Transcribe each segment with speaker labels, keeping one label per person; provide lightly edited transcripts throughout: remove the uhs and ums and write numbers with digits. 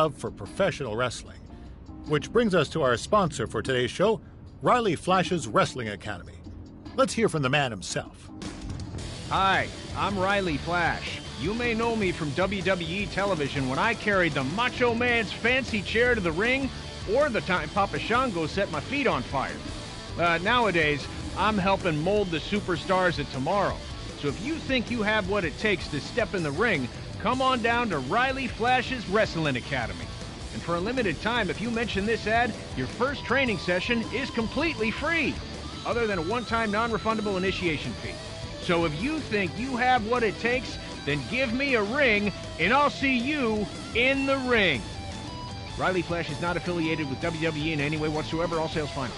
Speaker 1: love for professional wrestling. Which brings us to our sponsor for today's show, Riley Flash's Wrestling Academy. Let's hear from the man himself.
Speaker 2: Hi, I'm Riley Flash. You may know me from WWE television when I carried the Macho Man's fancy chair to the ring, or the time Papa Shango set my feet on fire. Nowadays, I'm helping mold the superstars of tomorrow. So if you think you have what it takes to step in the ring, come on down to Riley Flash's Wrestling Academy. And for a limited time, if you mention this ad, your first training session is completely free, other than a one-time non-refundable initiation fee. So if you think you have what it takes, then give me a ring, and I'll see you in the ring. Riley Flash is not affiliated with WWE in any way whatsoever. All sales final.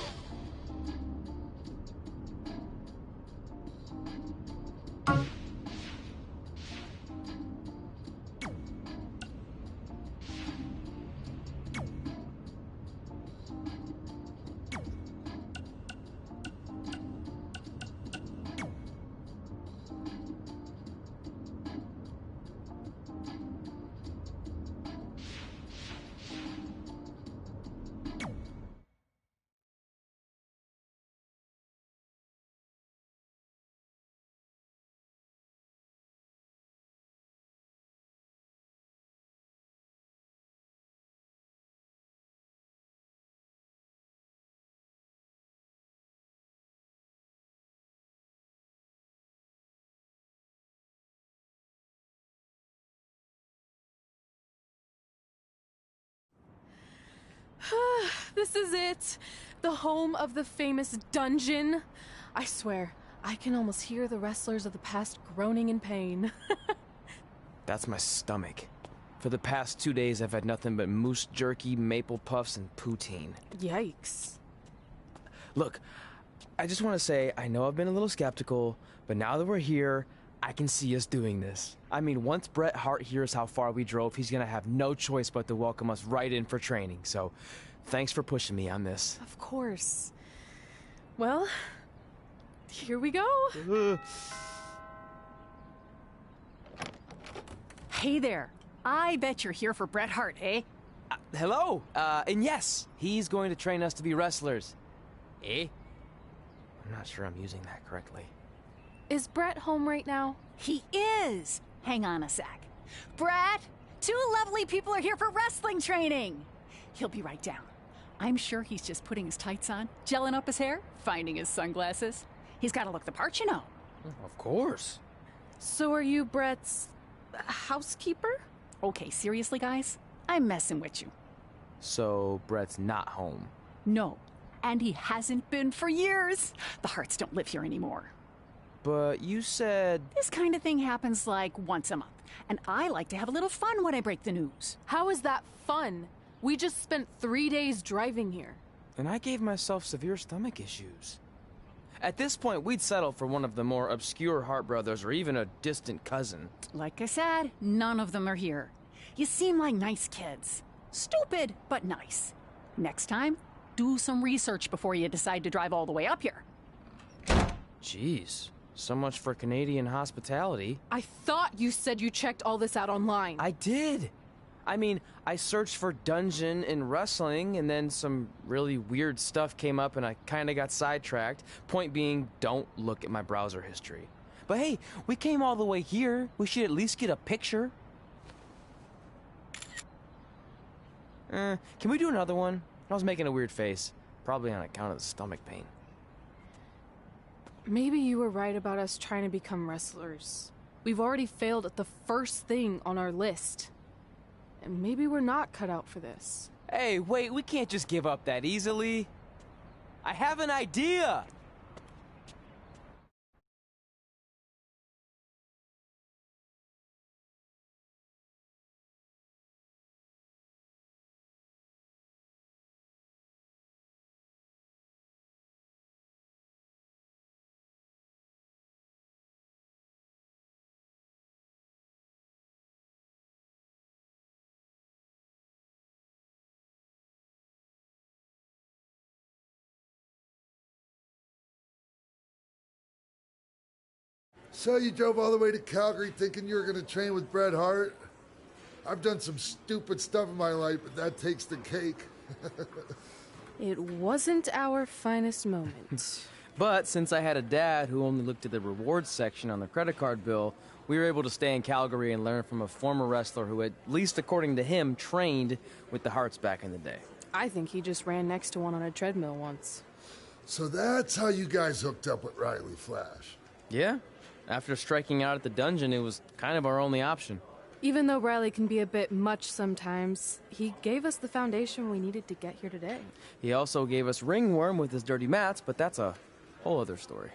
Speaker 3: This is it. The home of the famous dungeon. I swear, I can almost hear the wrestlers of the past groaning in pain.
Speaker 4: That's my stomach. For the past 2 days, I've had nothing but moose jerky, maple puffs, and poutine.
Speaker 3: Yikes.
Speaker 4: Look, I just want to say, I know I've been a little skeptical, but now that we're here, I can see us doing this. I mean, once Bret Hart hears how far we drove, he's gonna have no choice but to welcome us right in for training. So, thanks for pushing me on this.
Speaker 3: Of course. Well, here we go.
Speaker 5: Hey there. I bet you're here for Bret Hart, eh?
Speaker 4: Hello. And yes, he's going to train us to be wrestlers. Eh? I'm not sure I'm using that correctly.
Speaker 3: Is Bret home right now?
Speaker 5: He is. Hang on a sec. Bret, two lovely people are here for wrestling training. He'll be right down. I'm sure he's just putting his tights on, gelling up his hair, finding his sunglasses. He's got to look the part, you know.
Speaker 4: Of course.
Speaker 3: So are you Bret's housekeeper?
Speaker 5: Okay, seriously, guys? I'm messing with you.
Speaker 4: So, Bret's not home.
Speaker 5: No, and he hasn't been for years. The Harts don't live here anymore.
Speaker 4: But you said...
Speaker 5: This kind of thing happens like once a month, and I like to have a little fun when I break the news.
Speaker 3: How is that fun? We just spent 3 days driving here.
Speaker 4: And I gave myself severe stomach issues. At this point, we'd settle for one of the more obscure Hart brothers or even a distant cousin.
Speaker 5: Like I said, none of them are here. You seem like nice kids. Stupid, but nice. Next time, do some research before you decide to drive all the way up here.
Speaker 4: Jeez. So much for Canadian hospitality.
Speaker 3: I thought you said you checked all this out online.
Speaker 4: I did. I mean, I searched for dungeon in wrestling, and then some really weird stuff came up, and I kind of got sidetracked. Point being, don't look at my browser history. But hey, we came all the way here. We should at least get a picture. Can we do another one? I was making a weird face. Probably on account of the stomach pain.
Speaker 3: Maybe you were right about us trying to become wrestlers. We've already failed at the first thing on our list. And maybe we're not cut out for this.
Speaker 4: Hey, wait, we can't just give up that easily. I have an idea!
Speaker 6: So you drove all the way to Calgary thinking you were going to train with Bret Hart? I've done some stupid stuff in my life, but that takes the cake.
Speaker 3: It wasn't our finest moment.
Speaker 4: But since I had a dad who only looked at the rewards section on the credit card bill, we were able to stay in Calgary and learn from a former wrestler who, at least according to him, trained with the Hearts back in the day.
Speaker 3: I think he just ran next to one on a treadmill once.
Speaker 6: So that's how you guys hooked up with Riley Flash.
Speaker 4: Yeah. After striking out at the dungeon, it was kind of our only option.
Speaker 3: Even though Riley can be a bit much sometimes, he gave us the foundation we needed to get here today.
Speaker 4: He also gave us Ringworm with his dirty mats, but that's a whole other story.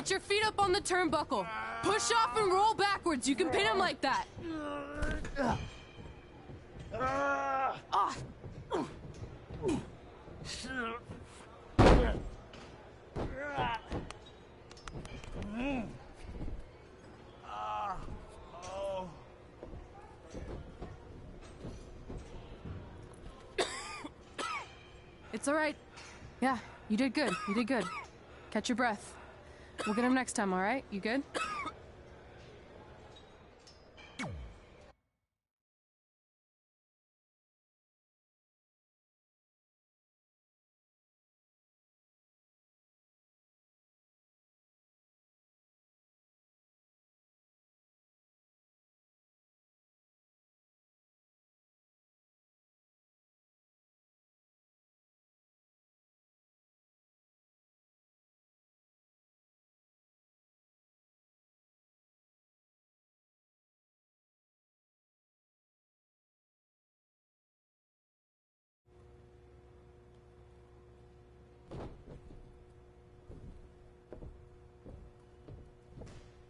Speaker 3: Get your feet up on the turnbuckle. Push off and roll backwards. You can pin him like that. Ah. It's all right. Yeah, you did good. You did good. Catch your breath. We'll get him next time, all right? You good?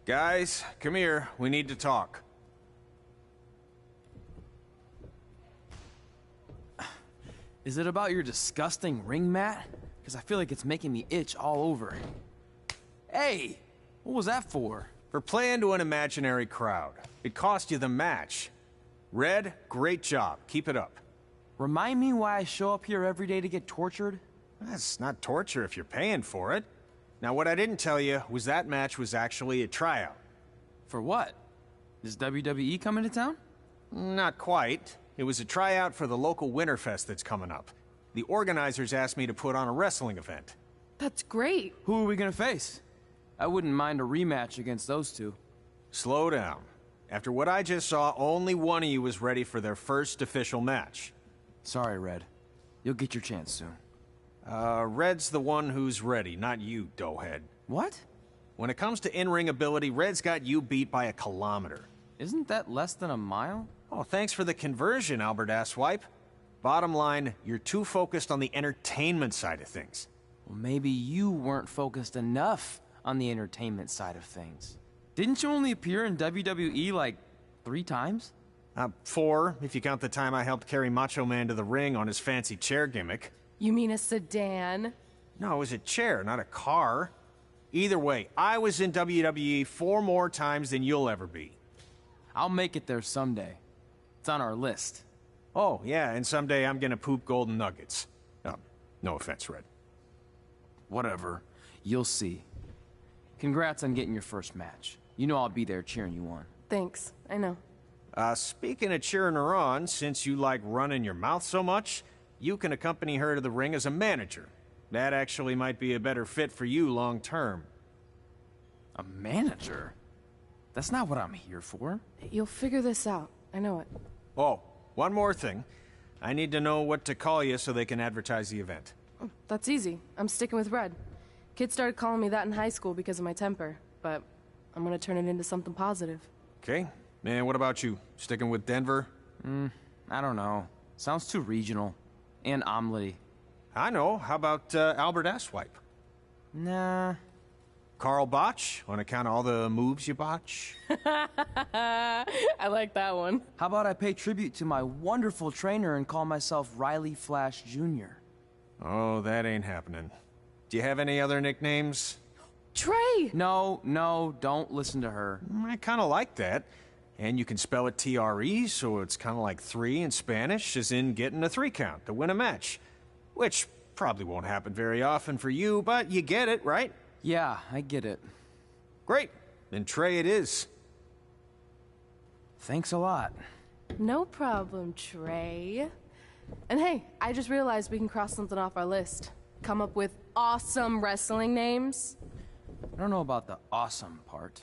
Speaker 2: Guys, come here. We need to talk.
Speaker 4: Is it about your disgusting ring mat? Because I feel like it's making me itch all over. Hey! What was that for?
Speaker 2: For playing to an imaginary crowd. It cost you the match. Red, great job. Keep it up.
Speaker 4: Remind me why I show up here every day to get tortured?
Speaker 2: That's not torture if you're paying for it. Now, what I didn't tell you was that match was actually a tryout.
Speaker 4: For what? Is WWE coming to town?
Speaker 2: Not quite. It was a tryout for the local Winterfest that's coming up. The organizers asked me to put on a wrestling event.
Speaker 3: That's great.
Speaker 4: Who are we gonna face? I wouldn't mind a rematch against those two.
Speaker 2: Slow down. After what I just saw, only one of you was ready for their first official match.
Speaker 4: Sorry, Red. You'll get your chance soon.
Speaker 2: Red's the one who's ready, not you, doughhead.
Speaker 4: What?
Speaker 2: When it comes to in-ring ability, Red's got you beat by a kilometer.
Speaker 4: Isn't that less than a mile?
Speaker 2: Oh, thanks for the conversion, Albert Asswipe. Bottom line, you're too focused on the entertainment side of things.
Speaker 4: Well, maybe you weren't focused enough on the entertainment side of things. Didn't you only appear in WWE like 3 times?
Speaker 2: 4, if you count the time I helped carry Macho Man to the ring on his fancy chair gimmick.
Speaker 3: You mean a sedan?
Speaker 2: No, it was a chair, not a car. Either way, I was in WWE 4 more times than you'll ever be.
Speaker 4: I'll make it there someday. It's on our list.
Speaker 2: Oh, yeah, and someday I'm gonna poop golden nuggets. No offense, Red.
Speaker 4: Whatever. You'll see. Congrats on getting your first match. You know I'll be there cheering you on.
Speaker 3: Thanks. I know.
Speaker 2: Speaking of cheering her on, since you like running your mouth so much, you can accompany her to the ring as a manager. That actually might be a better fit for you long term.
Speaker 4: A manager? That's not what I'm here for.
Speaker 3: You'll figure this out. I know it.
Speaker 2: Oh, one more thing. I need to know what to call you so they can advertise the event.
Speaker 3: Oh, that's easy. I'm sticking with Red. Kids started calling me that in high school because of my temper, but I'm gonna turn it into something positive.
Speaker 2: Okay. And what about you? Sticking with Denver?
Speaker 4: I don't know. Sounds too regional. And omelette-y.
Speaker 2: I know. How about Albert Asswipe?
Speaker 4: Nah.
Speaker 2: Carl Botch, on account of all the moves you botch?
Speaker 3: I like that one.
Speaker 4: How about I pay tribute to my wonderful trainer and call myself Riley Flash Jr.?
Speaker 2: Oh, that ain't happening. Do you have any other nicknames?
Speaker 3: Trey!
Speaker 4: No, don't listen to her.
Speaker 2: I kind of like that. And you can spell it T-R-E, so it's kind of like 3 in Spanish, as in getting a 3 count to win a match. Which probably won't happen very often for you, but you get it, right?
Speaker 4: Yeah, I get it.
Speaker 2: Great. Then Trey it is.
Speaker 4: Thanks a lot.
Speaker 3: No problem, Trey. And hey, I just realized we can cross something off our list. Come up with awesome wrestling names.
Speaker 4: I don't know about the awesome part.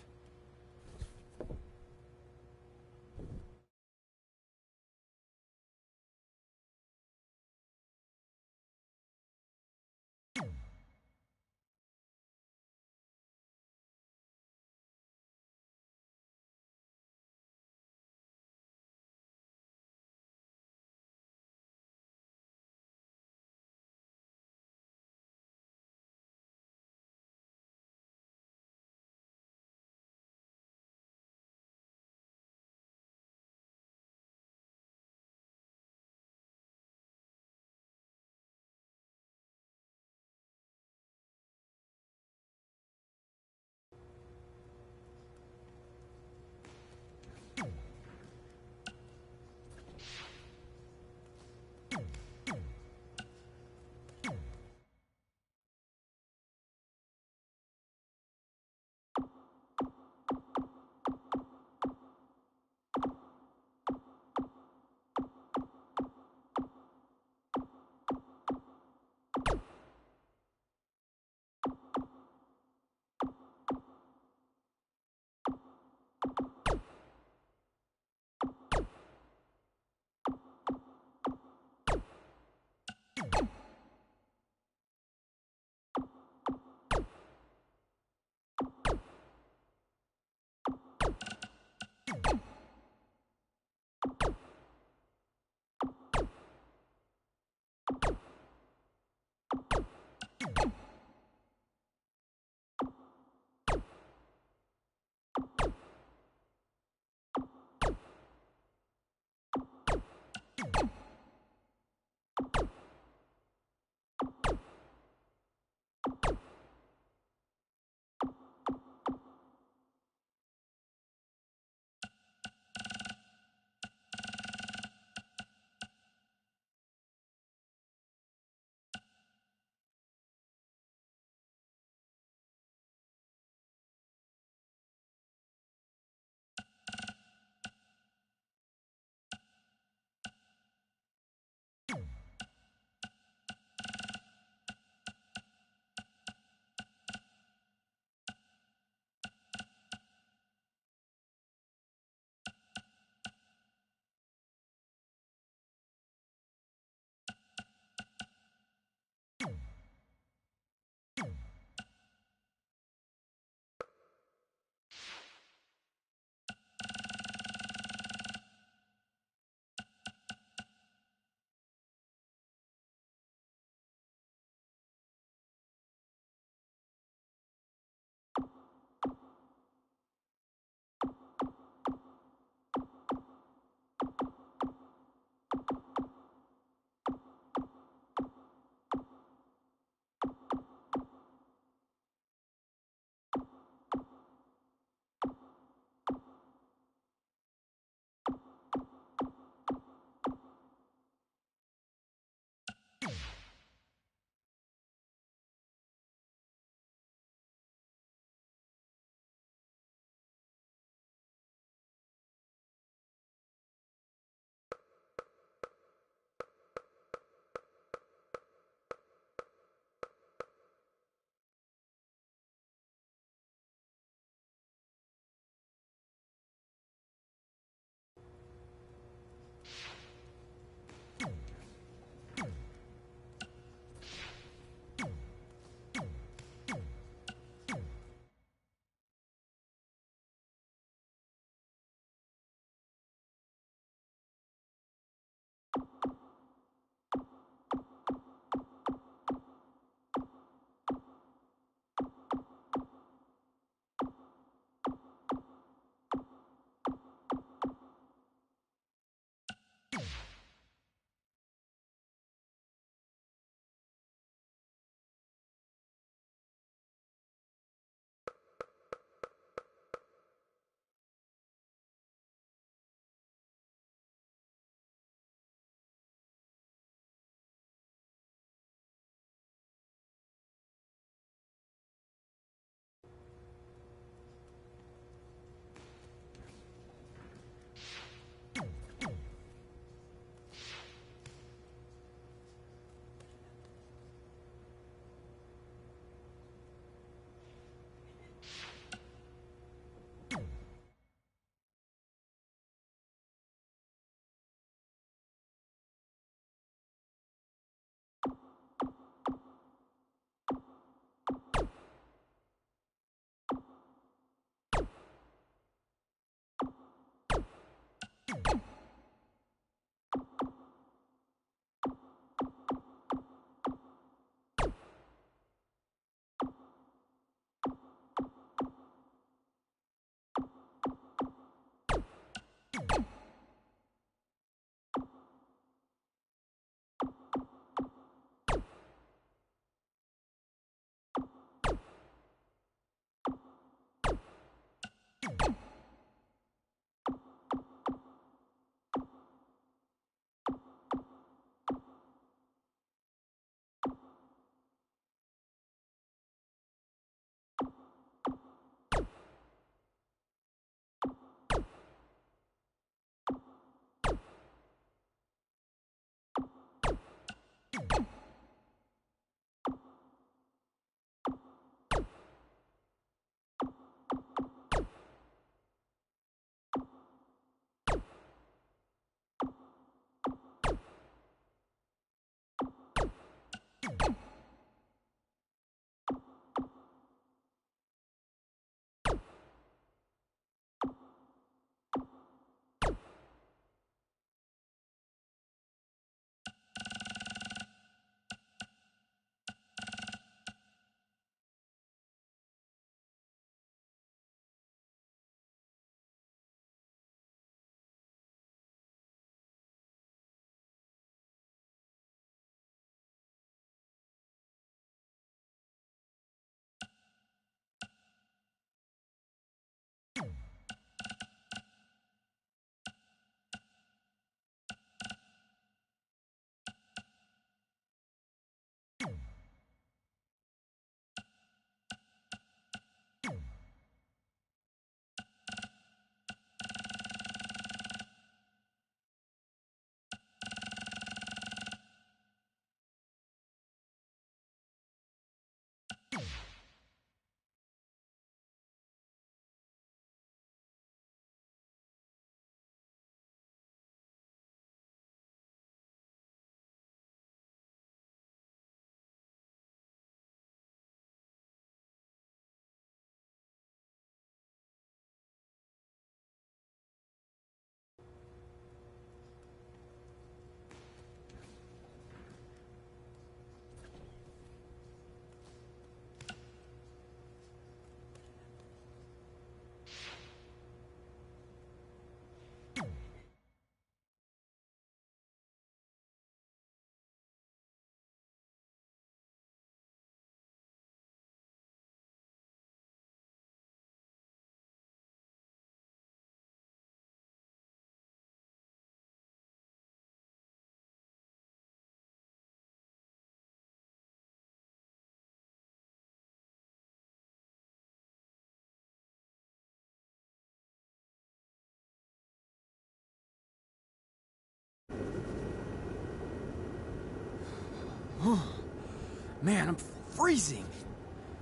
Speaker 4: Man, I'm freezing.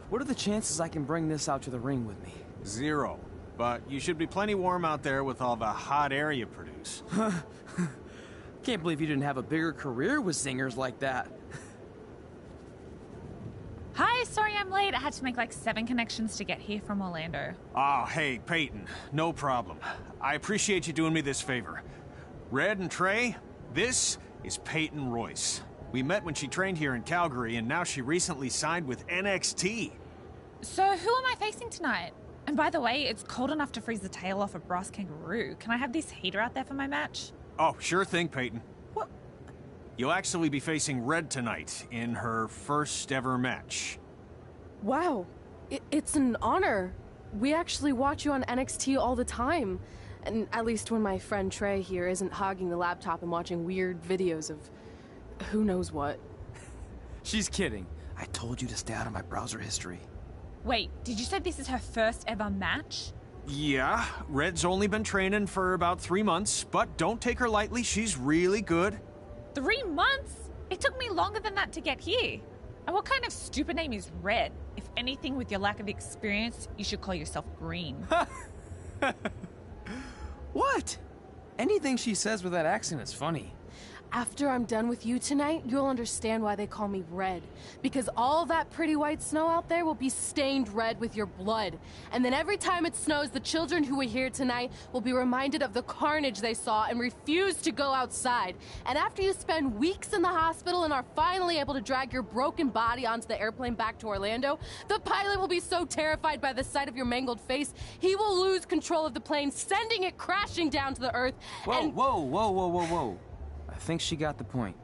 Speaker 4: What are the chances I can bring this out to the ring with me?
Speaker 2: 0. But you should be plenty warm out there with all the hot air you produce.
Speaker 4: Can't believe you didn't have a bigger career with singers like that.
Speaker 7: Hi, sorry I'm late. I had to make like 7 connections to get here from Orlando.
Speaker 2: Oh, hey, Peyton. No problem. I appreciate you doing me this favor. Red and Trey, this is Peyton Royce. We met when she trained here in Calgary, and now she recently signed with NXT.
Speaker 7: So who am I facing tonight? And by the way, it's cold enough to freeze the tail off a brass kangaroo. Can I have this heater out there for my match?
Speaker 2: Oh, sure thing, Peyton.
Speaker 7: What?
Speaker 2: You'll actually be facing Red tonight in her first ever match.
Speaker 3: Wow, it's an honor. We actually watch you on NXT all the time. And at least when my friend Trey here isn't hogging the laptop and watching weird videos of who knows what.
Speaker 4: She's kidding. I told you to stay out of my browser history.
Speaker 7: Wait, did you say this is her first ever match?
Speaker 2: Yeah, Red's only been training for about 3 months, but don't take her lightly, she's really good.
Speaker 7: 3 months? It took me longer than that to get here. And what kind of stupid name is Red? If anything, with your lack of experience, you should call yourself Green.
Speaker 4: What? Anything she says with that accent is funny.
Speaker 3: After I'm done with you tonight, you'll understand why they call me Red. Because all that pretty white snow out there will be stained red with your blood. And then every time it snows, the children who are here tonight will be reminded of the carnage they saw and refuse to go outside. And after you spend weeks in the hospital and are finally able to drag your broken body onto the airplane back to Orlando, the pilot will be so terrified by the sight of your mangled face, he will lose control of the plane, sending it crashing down to the earth.
Speaker 4: Whoa. I think she got the point.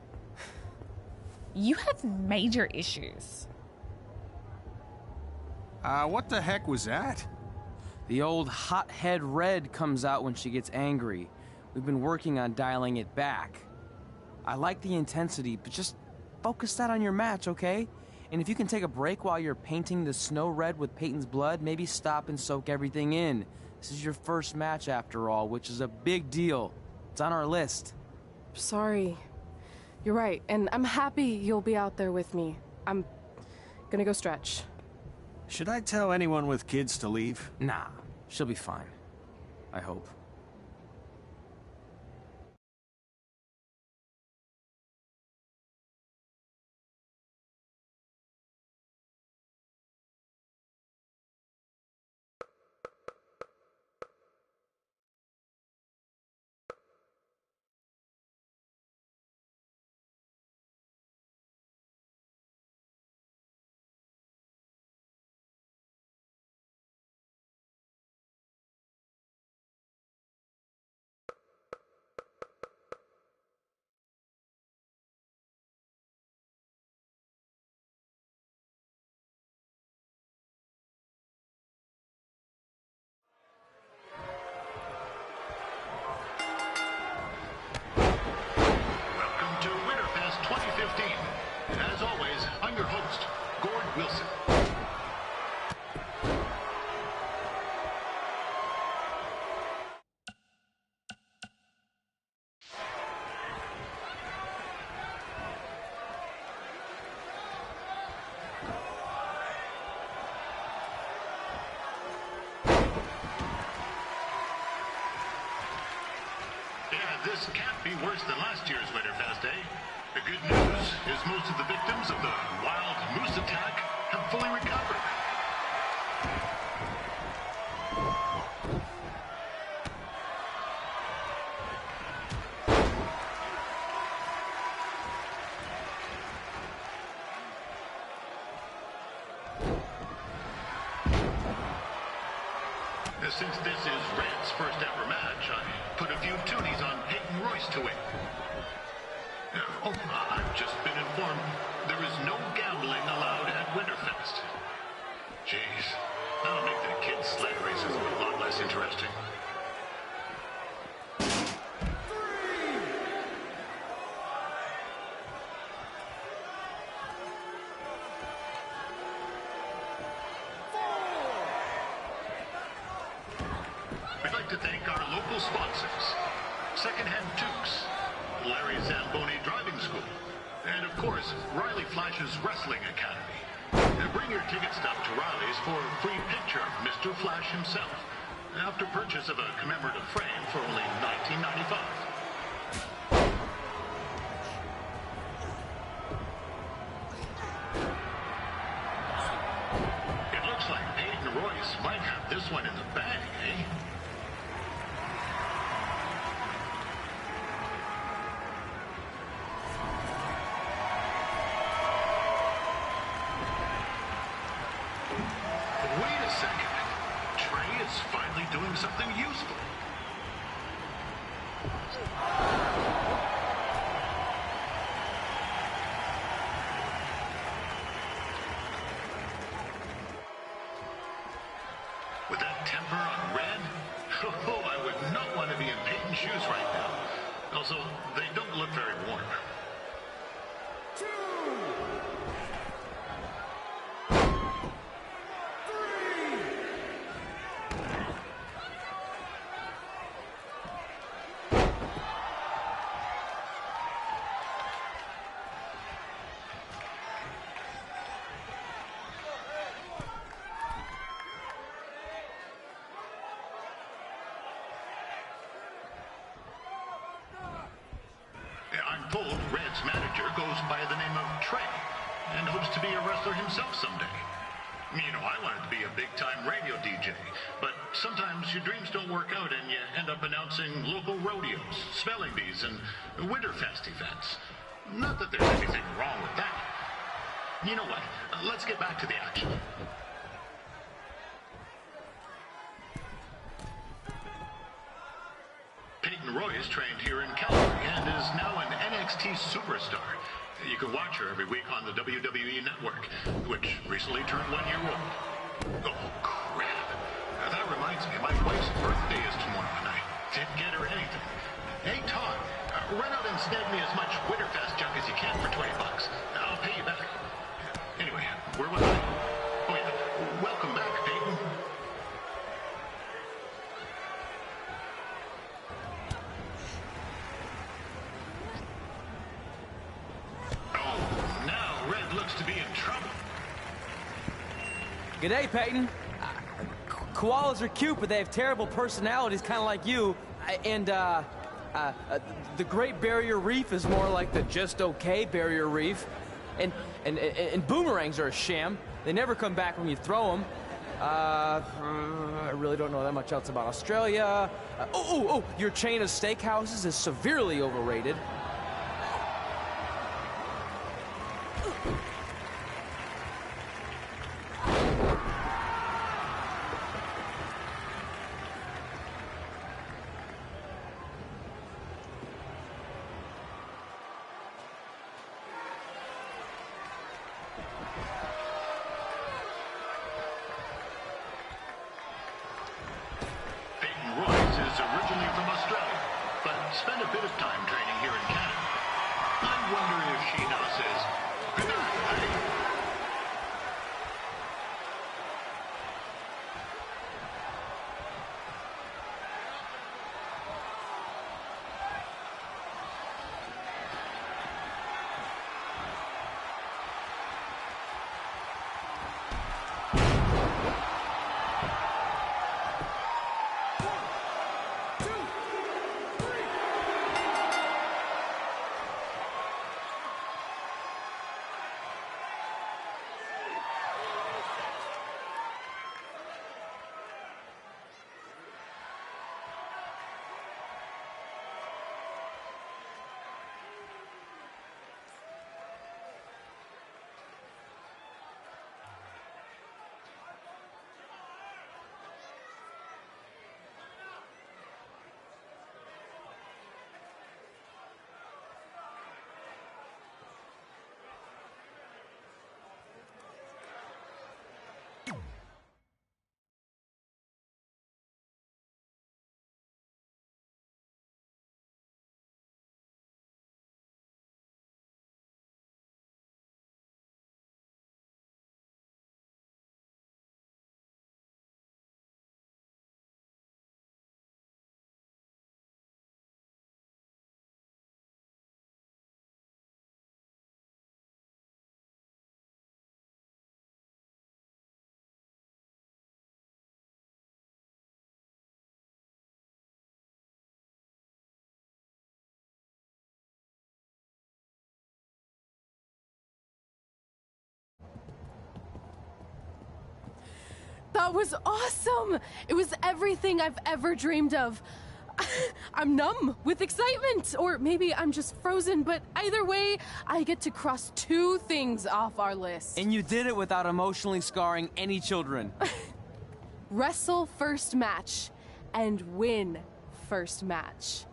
Speaker 7: You have major issues.
Speaker 2: What the heck was that?
Speaker 4: The old hothead Red comes out when she gets angry. We've been working on dialing it back. I like the intensity, but just focus that on your match, okay? And if you can take a break while you're painting the snow red with Peyton's blood, maybe stop and soak everything in. This is your first match after all, which is a big deal. It's on our list.
Speaker 3: Sorry. You're right, and I'm happy you'll be out there with me. I'm gonna go stretch.
Speaker 2: Should I tell anyone with kids to leave?
Speaker 4: Nah, she'll be fine. I hope.
Speaker 1: Welcome to Winterfest 2015. As always, I'm your host, Gord Wilson. This can't be worse than last year's Winterfest, eh? The good news is most of the victims of the wild moose attack have fully recovered. Since this is Red's first ever match, I put a few toonies on Peyton Royce to win. I've just been informed there is no gambling allowed at Winterfest. Jeez, that'll make the kids' sled races a lot less interesting. We'd like to thank our local sponsors, Secondhand Tukes, Larry Zamboni Driving School, and of course, Riley Flash's Wrestling Academy. Bring your ticket stub to Riley's for a free picture of Mr. Flash himself, after purchase of a commemorative frame for only $19.95. It looks like Peyton Royce might have this one in the bag, eh? Wait a second. Trey is finally doing something useful. With that temper on Red, oh, I would not want to be in Peyton's shoes right now. Also, they don't look very warm. I'm told Red's manager goes by the name of Trey and hopes to be a wrestler himself someday. You know, I wanted to be a big-time radio DJ, but sometimes your dreams don't work out and you end up announcing local rodeos, spelling bees, and Winterfest events. Not that there's anything wrong with that. You know what? Let's get back to the action. Peyton Royce trained here in Calgary and is now an NXT superstar. You can watch her every week on the WWE Network, which recently turned 1 year old. Oh, crap. That reminds reminds me, my wife's birthday is tomorrow, and I didn't get her anything. Hey, Todd, run out and snag me as much Winterfest junk as you can for $20. I'll pay you back. Anyway, where was I? Oh, yeah. Welcome back, Peyton. Oh, now Red looks to be in trouble.
Speaker 4: G'day, Peyton. Koalas are cute, but they have terrible personalities, kind of like you. The Great Barrier Reef is more like the just okay Barrier Reef. And boomerangs are a sham. They never come back when you throw them. I really don't know that much else about Australia. Your chain of steakhouses is severely overrated.
Speaker 1: Is originally from Australia, but spent a bit of time training here in Canada. I wonder if she now says, "Good night, honey."
Speaker 3: That was awesome! It was everything I've ever dreamed of. I'm numb with excitement, or maybe I'm just frozen, but either way, I get to cross 2 things off our list.
Speaker 4: And you did it without emotionally scarring any children.
Speaker 3: Wrestle first match, and win first match.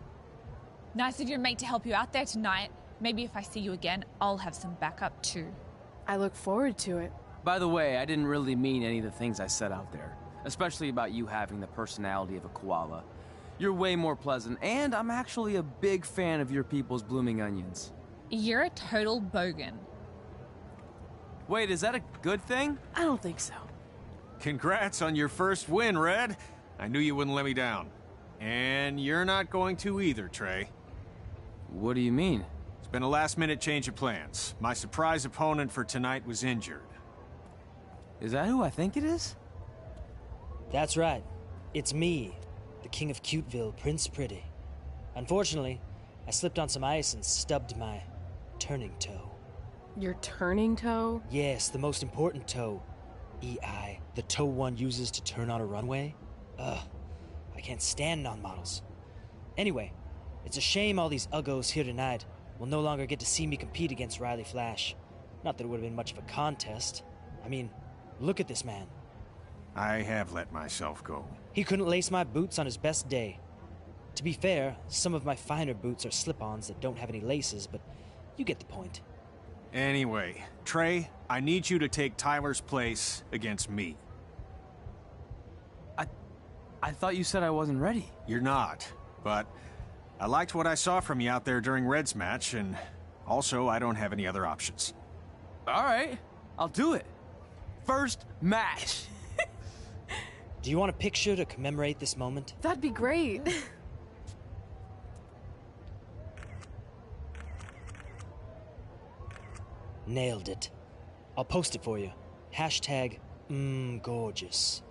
Speaker 7: Nice of your mate to help you out there tonight. Maybe if I see you again, I'll have some backup too.
Speaker 3: I look forward to it.
Speaker 4: By the way, I didn't really mean any of the things I said out there. Especially about you having the personality of a koala. You're way more pleasant, and I'm actually a big fan of your people's blooming onions.
Speaker 7: You're a total bogan.
Speaker 4: Wait, is that a good thing?
Speaker 3: I don't think so.
Speaker 2: Congrats on your first win, Red. I knew you wouldn't let me down. And you're not going to either, Trey.
Speaker 4: What do you mean?
Speaker 2: It's been a last-minute change of plans. My surprise opponent for tonight was injured.
Speaker 4: Is that who I think it is?
Speaker 8: That's right. It's me, the King of Cuteville, Prince Pretty. Unfortunately, I slipped on some ice and stubbed my turning toe.
Speaker 3: Your turning toe?
Speaker 8: Yes, the most important toe. EI, the toe one uses to turn on a runway. Ugh, I can't stand non-models. Anyway, it's a shame all these uggos here tonight will no longer get to see me compete against Riley Flash. Not that it would have been much of a contest. I mean, look at this man.
Speaker 2: I have let myself go.
Speaker 8: He couldn't lace my boots on his best day. To be fair, some of my finer boots are slip-ons that don't have any laces, but you get the point.
Speaker 2: Anyway, Trey, I need you to take Tyler's place against me.
Speaker 4: I thought you said I wasn't ready.
Speaker 2: You're not, but I liked what I saw from you out there during Red's match, and also I don't have any other options.
Speaker 4: All right, I'll do it. First match.
Speaker 8: Do you want a picture to commemorate this moment?
Speaker 3: That'd be great.
Speaker 8: Nailed it. I'll post it for you. Hashtag, gorgeous.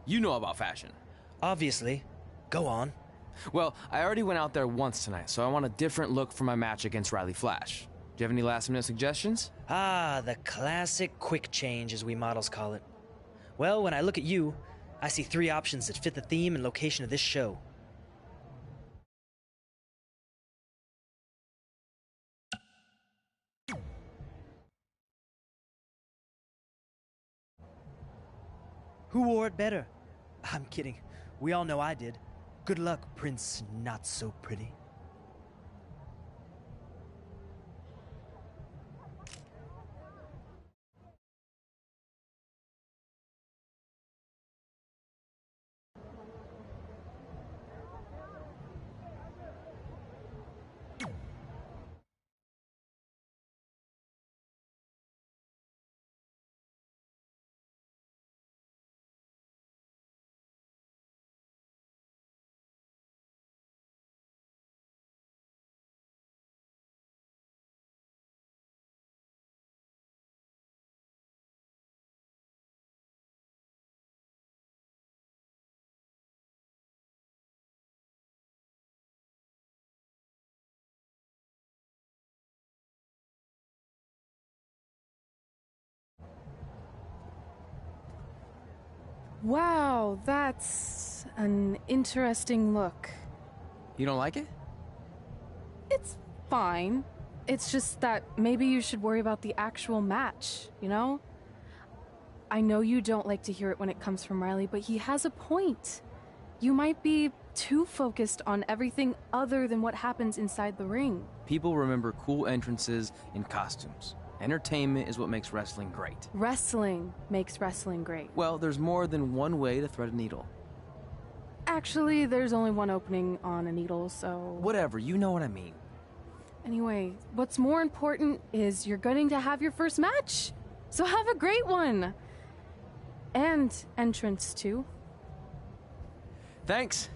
Speaker 4: You know about fashion.
Speaker 8: Obviously. Go on.
Speaker 4: Well, I already went out there once tonight, so I want a different look for my match against Riley Flash. Do you have any last-minute suggestions?
Speaker 8: Ah, the classic quick change, as we models call it. Well, when I look at you, I see 3 options that fit the theme and location of this show. Who wore it better? I'm kidding. We all know I did. Good luck, Prince Not So Pretty.
Speaker 3: Wow, that's an interesting look.
Speaker 4: You don't like it?
Speaker 3: It's fine. It's just that maybe you should worry about the actual match, you know? I know you don't like to hear it when it comes from Riley, but he has a point. You might be too focused on everything other than what happens inside the ring.
Speaker 4: People remember cool entrances and costumes. Entertainment is what makes wrestling great.
Speaker 3: Wrestling makes wrestling great.
Speaker 4: Well, there's more than one way to thread a needle.
Speaker 3: Actually, there's only one opening on a needle, so...
Speaker 4: Whatever, you know what I mean.
Speaker 3: Anyway, what's more important is you're going to have your first match. So have a great one. And entrance, too.
Speaker 4: Thanks.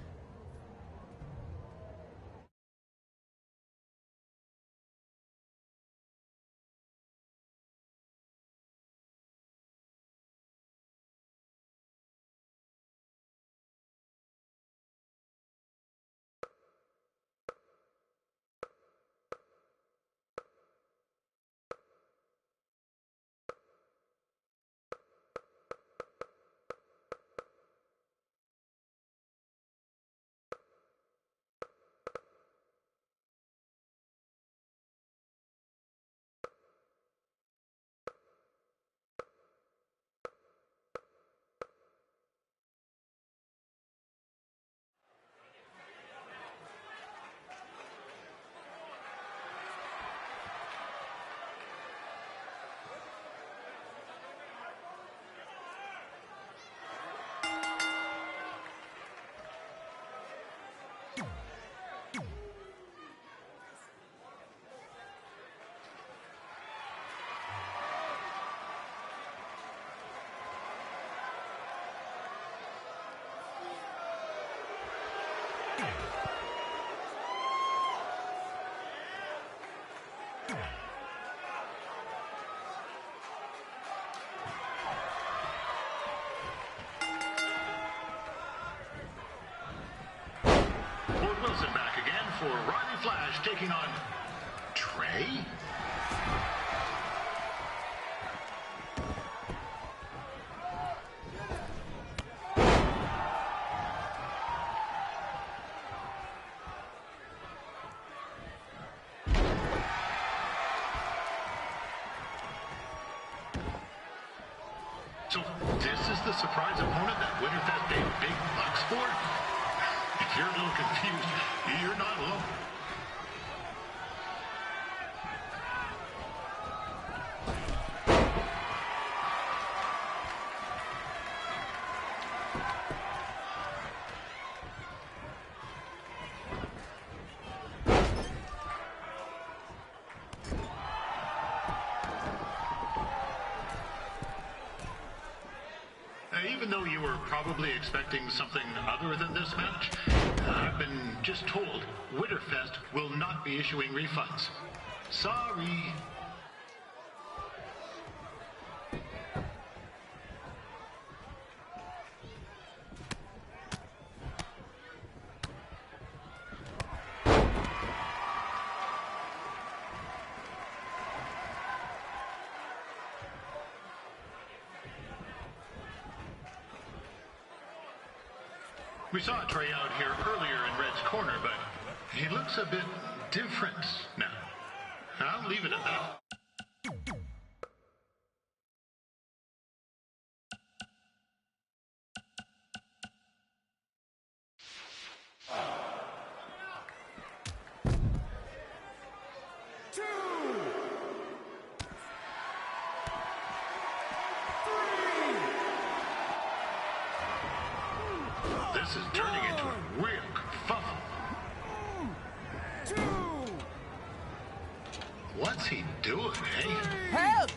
Speaker 1: Wilson back again for Flash taking on Trey? So this is the surprise opponent that Winterfest paid big bucks for? If you're a little confused, you're not alone. Even though you were probably expecting something other than this match, I've been just told Winterfest will not be issuing refunds. Sorry. We saw Trey out here earlier in Red's corner, but he looks a bit different now. I'll leave it at that. This is turning into a real kerfuffle. What's he doing, eh?
Speaker 9: Help!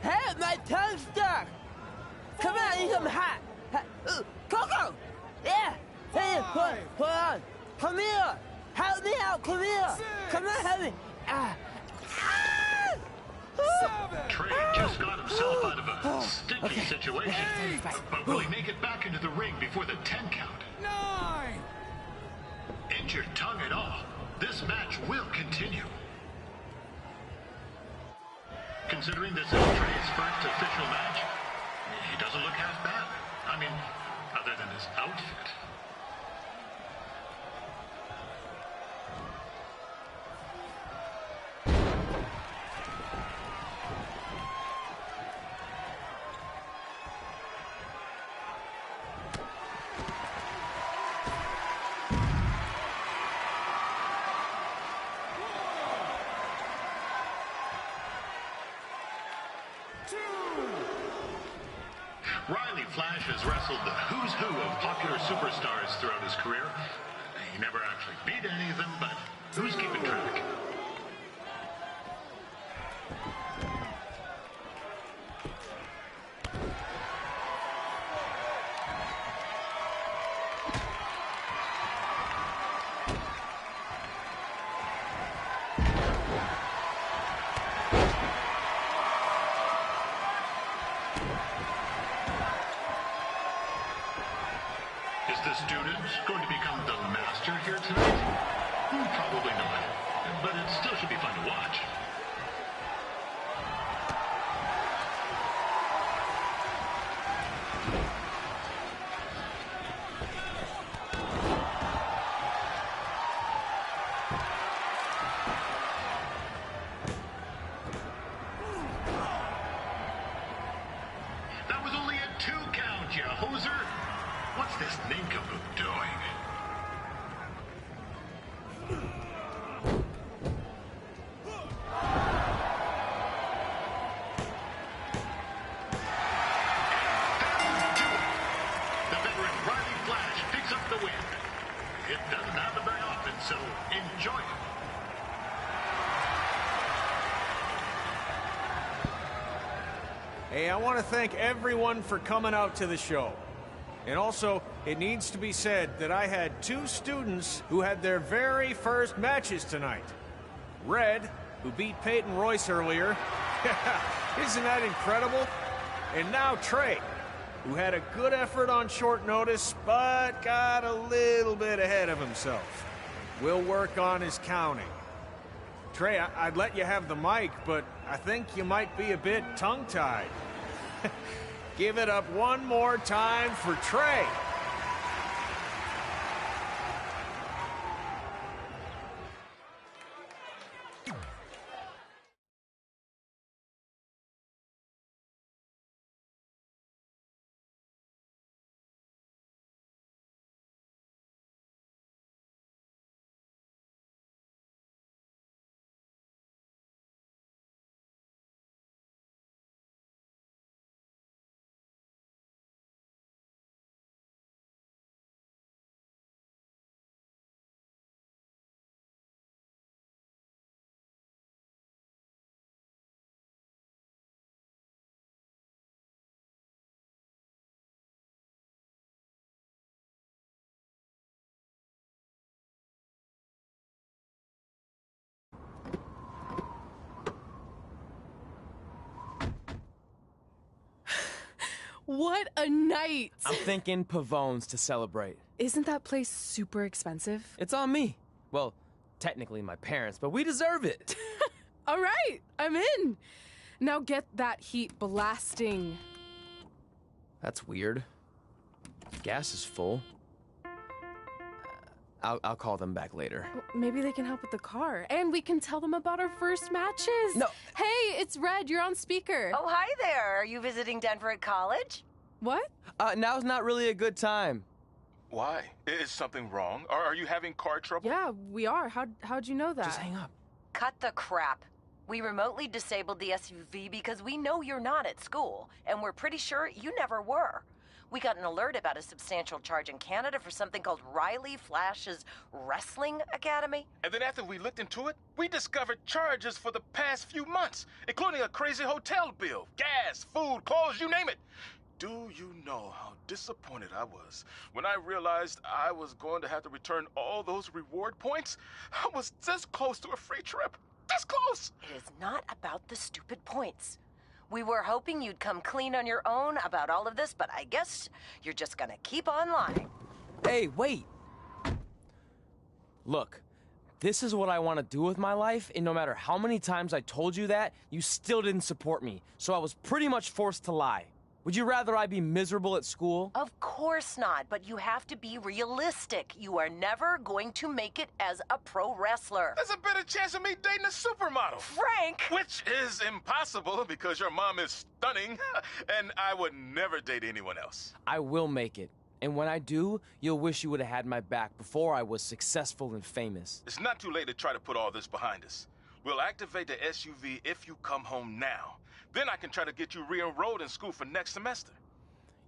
Speaker 9: Help! My tongue's stuck! Come on, I need some hot! Coco! Yeah! Hey, hold on! Come here! Help me out! Come here! Come on, help me!
Speaker 1: Trey just got himself out of a sticky situation, but will he make it back into the ring before the 10 count?
Speaker 10: 9!
Speaker 1: Injured tongue and all, this match will continue. Considering this is Trey's first official match, he doesn't look half bad. I mean, other than his outfit. Riley Flash has wrestled the who's who of popular superstars throughout his career. He never actually beat any of them, but who's keeping track? Is the student going to become the master here tonight? Probably not, but it still should be fun to watch. That was only a 2 count, you hoser! What's this nincompoop doing? The veteran Riley Flash picks up the win. It doesn't happen very often, so enjoy it.
Speaker 2: Hey, I want to thank everyone for coming out to the show. And also, it needs to be said that I had 2 students who had their very first matches tonight. Red, who beat Peyton Royce earlier. Isn't that incredible? And now Trey, who had a good effort on short notice, but got a little bit ahead of himself. We'll work on his counting. Trey, I'd let you have the mic, but I think you might be a bit tongue-tied. Give it up one more time for Trey.
Speaker 3: What a night!
Speaker 4: I'm thinking Pavone's to celebrate.
Speaker 3: Isn't that place super expensive?
Speaker 4: It's on me. Well, technically my parents, but we deserve it.
Speaker 3: All right, I'm in. Now get that heat blasting.
Speaker 4: That's weird. Gas is full. I'll call them back later.
Speaker 3: Maybe they can help with the car. And we can tell them about our first matches.
Speaker 4: No.
Speaker 3: Hey, it's Red. You're on speaker.
Speaker 10: Oh, hi there. Are you visiting Denver at college?
Speaker 3: What?
Speaker 4: Now's not really a good time.
Speaker 11: Why? Is something wrong? Are you having car trouble?
Speaker 3: Yeah, we are. How'd you know that?
Speaker 4: Just hang up.
Speaker 10: Cut the crap. We remotely disabled the SUV because we know you're not at school, and we're pretty sure you never were. We got an alert about a substantial charge in Canada for something called Riley Flash's Wrestling Academy.
Speaker 11: And then after we looked into it, we discovered charges for the past few months, including a crazy hotel bill, gas, food, clothes, you name it. Do you know how disappointed I was when I realized I was going to have to return all those reward points? I was this close to a free trip. This close!
Speaker 10: It is not about the stupid points. We were hoping you'd come clean on your own about all of this, but I guess you're just gonna keep on lying.
Speaker 4: Hey, wait. Look, this is what I want to do with my life, and no matter how many times I told you that, you still didn't support me, so I was pretty much forced to lie. Would you rather I be miserable at school?
Speaker 10: Of course not, but you have to be realistic. You are never going to make it as a pro wrestler.
Speaker 11: There's a better chance of me dating a supermodel.
Speaker 10: Frank!
Speaker 11: Which is impossible because your mom is stunning, and I would never date anyone else.
Speaker 4: I will make it. And when I do, you'll wish you would have had my back before I was successful and famous.
Speaker 11: It's not too late to try to put all this behind us. We'll activate the SUV if you come home now. Then I can try to get you re-enrolled in school for next semester.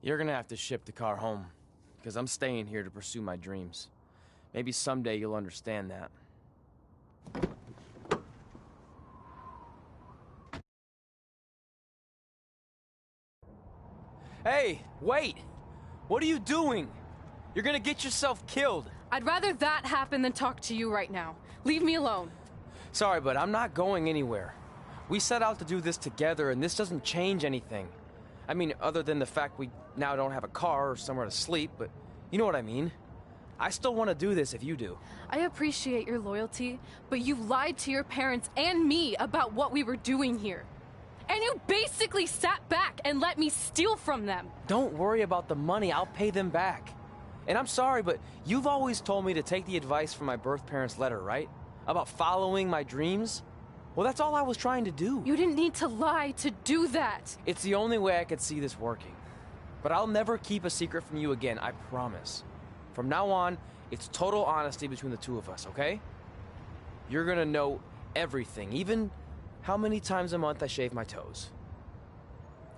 Speaker 4: You're gonna have to ship the car home, because I'm staying here to pursue my dreams. Maybe someday you'll understand that. Hey, wait! What are you doing? You're gonna get yourself killed.
Speaker 3: I'd rather that happen than talk to you right now. Leave me alone.
Speaker 4: Sorry, but I'm not going anywhere. We set out to do this together, and this doesn't change anything. I mean, other than the fact we now don't have a car or somewhere to sleep, but you know what I mean. I still want to do this if you do.
Speaker 3: I appreciate your loyalty, but you lied to your parents and me about what we were doing here. And you basically sat back and let me steal from them.
Speaker 4: Don't worry about the money, I'll pay them back. And I'm sorry, but you've always told me to take the advice from my birth parents' letter, right? About following my dreams? Well, that's all I was trying to do.
Speaker 3: You didn't need to lie to do that.
Speaker 4: It's the only way I could see this working. But I'll never keep a secret from you again, I promise. From now on, it's total honesty between the two of us, okay? You're gonna know everything, even how many times a month I shave my toes.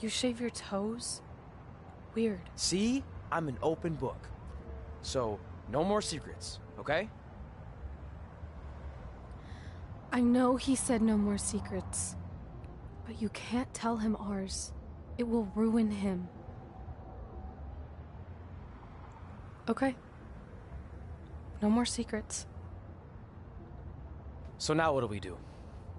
Speaker 3: You shave your toes? Weird.
Speaker 4: See? I'm an open book. So, no more secrets, okay?
Speaker 3: I know he said no more secrets, but you can't tell him ours. It will ruin him. Okay. No more secrets.
Speaker 4: So now what do?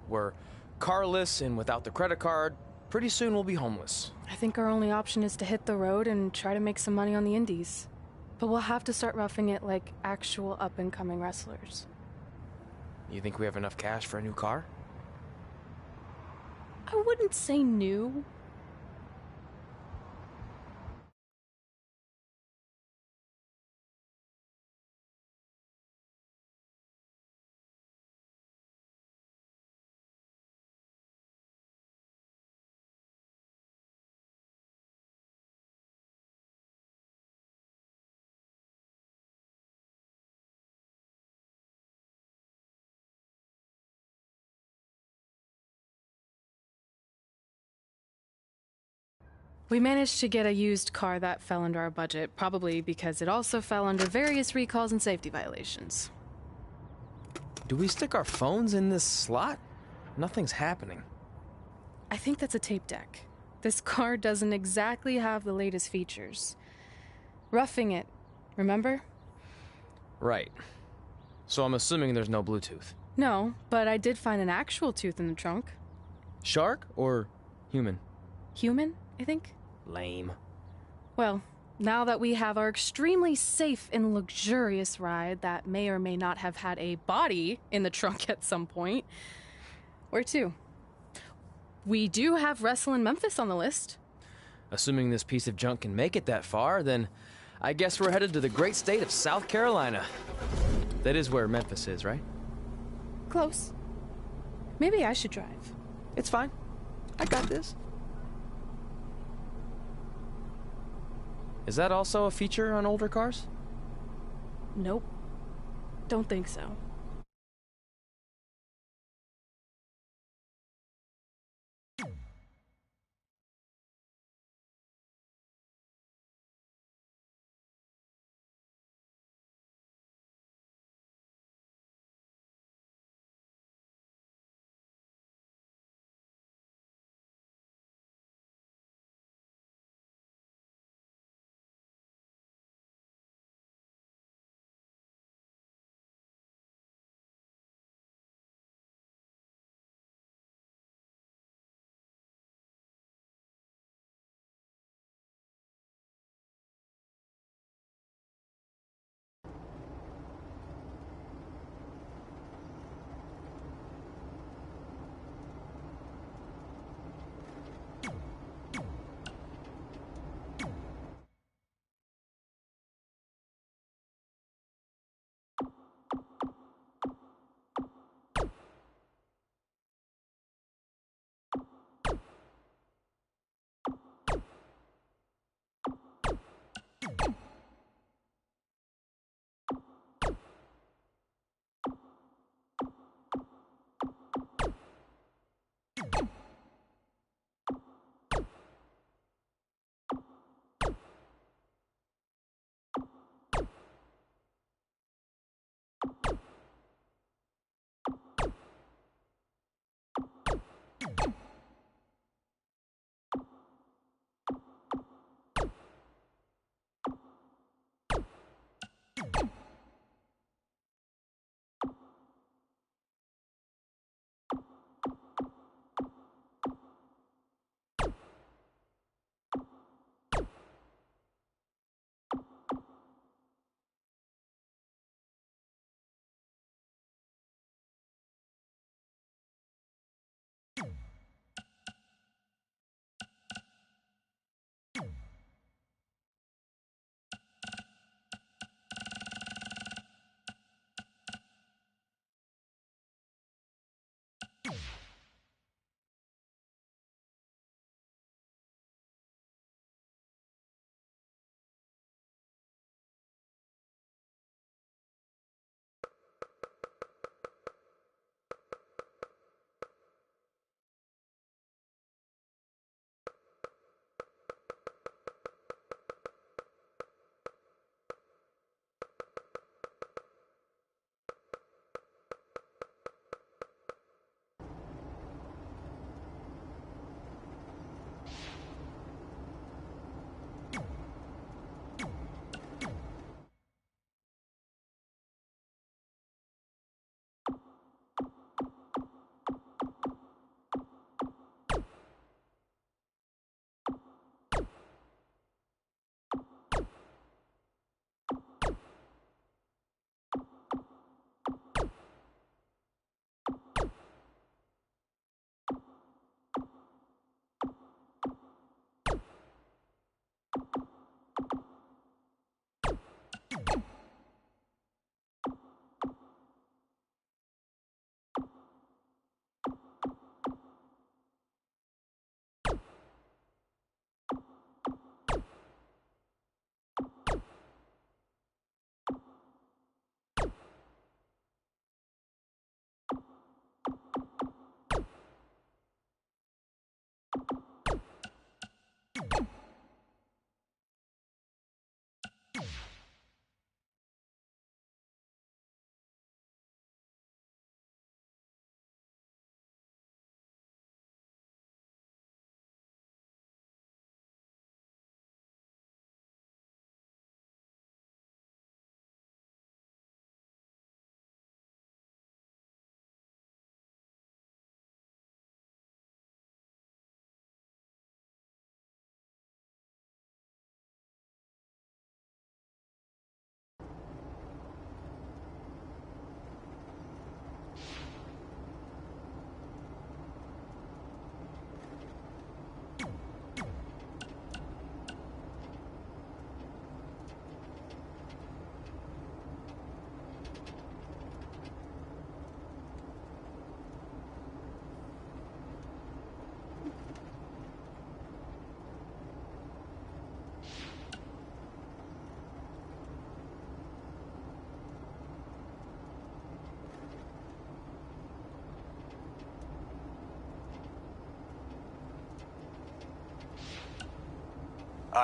Speaker 4: We're carless and without the credit card. Pretty soon we'll be homeless.
Speaker 3: I think our only option is to hit the road and try to make some money on the indies. But we'll have to start roughing it like actual up-and-coming wrestlers.
Speaker 4: You think we have enough cash for a new car?
Speaker 3: I wouldn't say new. We managed to get a used car that fell under our budget, probably because it also fell under various recalls and safety violations.
Speaker 4: Do we stick our phones in this slot? Nothing's happening.
Speaker 3: I think that's a tape deck. This car doesn't exactly have the latest features. Roughing it, remember?
Speaker 4: Right. So I'm assuming there's no Bluetooth.
Speaker 3: No, but I did find an actual tooth in the trunk.
Speaker 4: Shark or human?
Speaker 3: Human, I think.
Speaker 4: Lame.
Speaker 3: Well, now that we have our extremely safe and luxurious ride that may or may not have had a body in the trunk at some point, where to? We do have Wrestle in Memphis on the list.
Speaker 4: Assuming this piece of junk can make it that far, then I guess we're headed to the great state of South Carolina. That is where Memphis is, right?
Speaker 3: Close. Maybe I should drive.
Speaker 4: It's fine. I got this. Is that also a feature on older cars?
Speaker 3: Nope. Don't think so.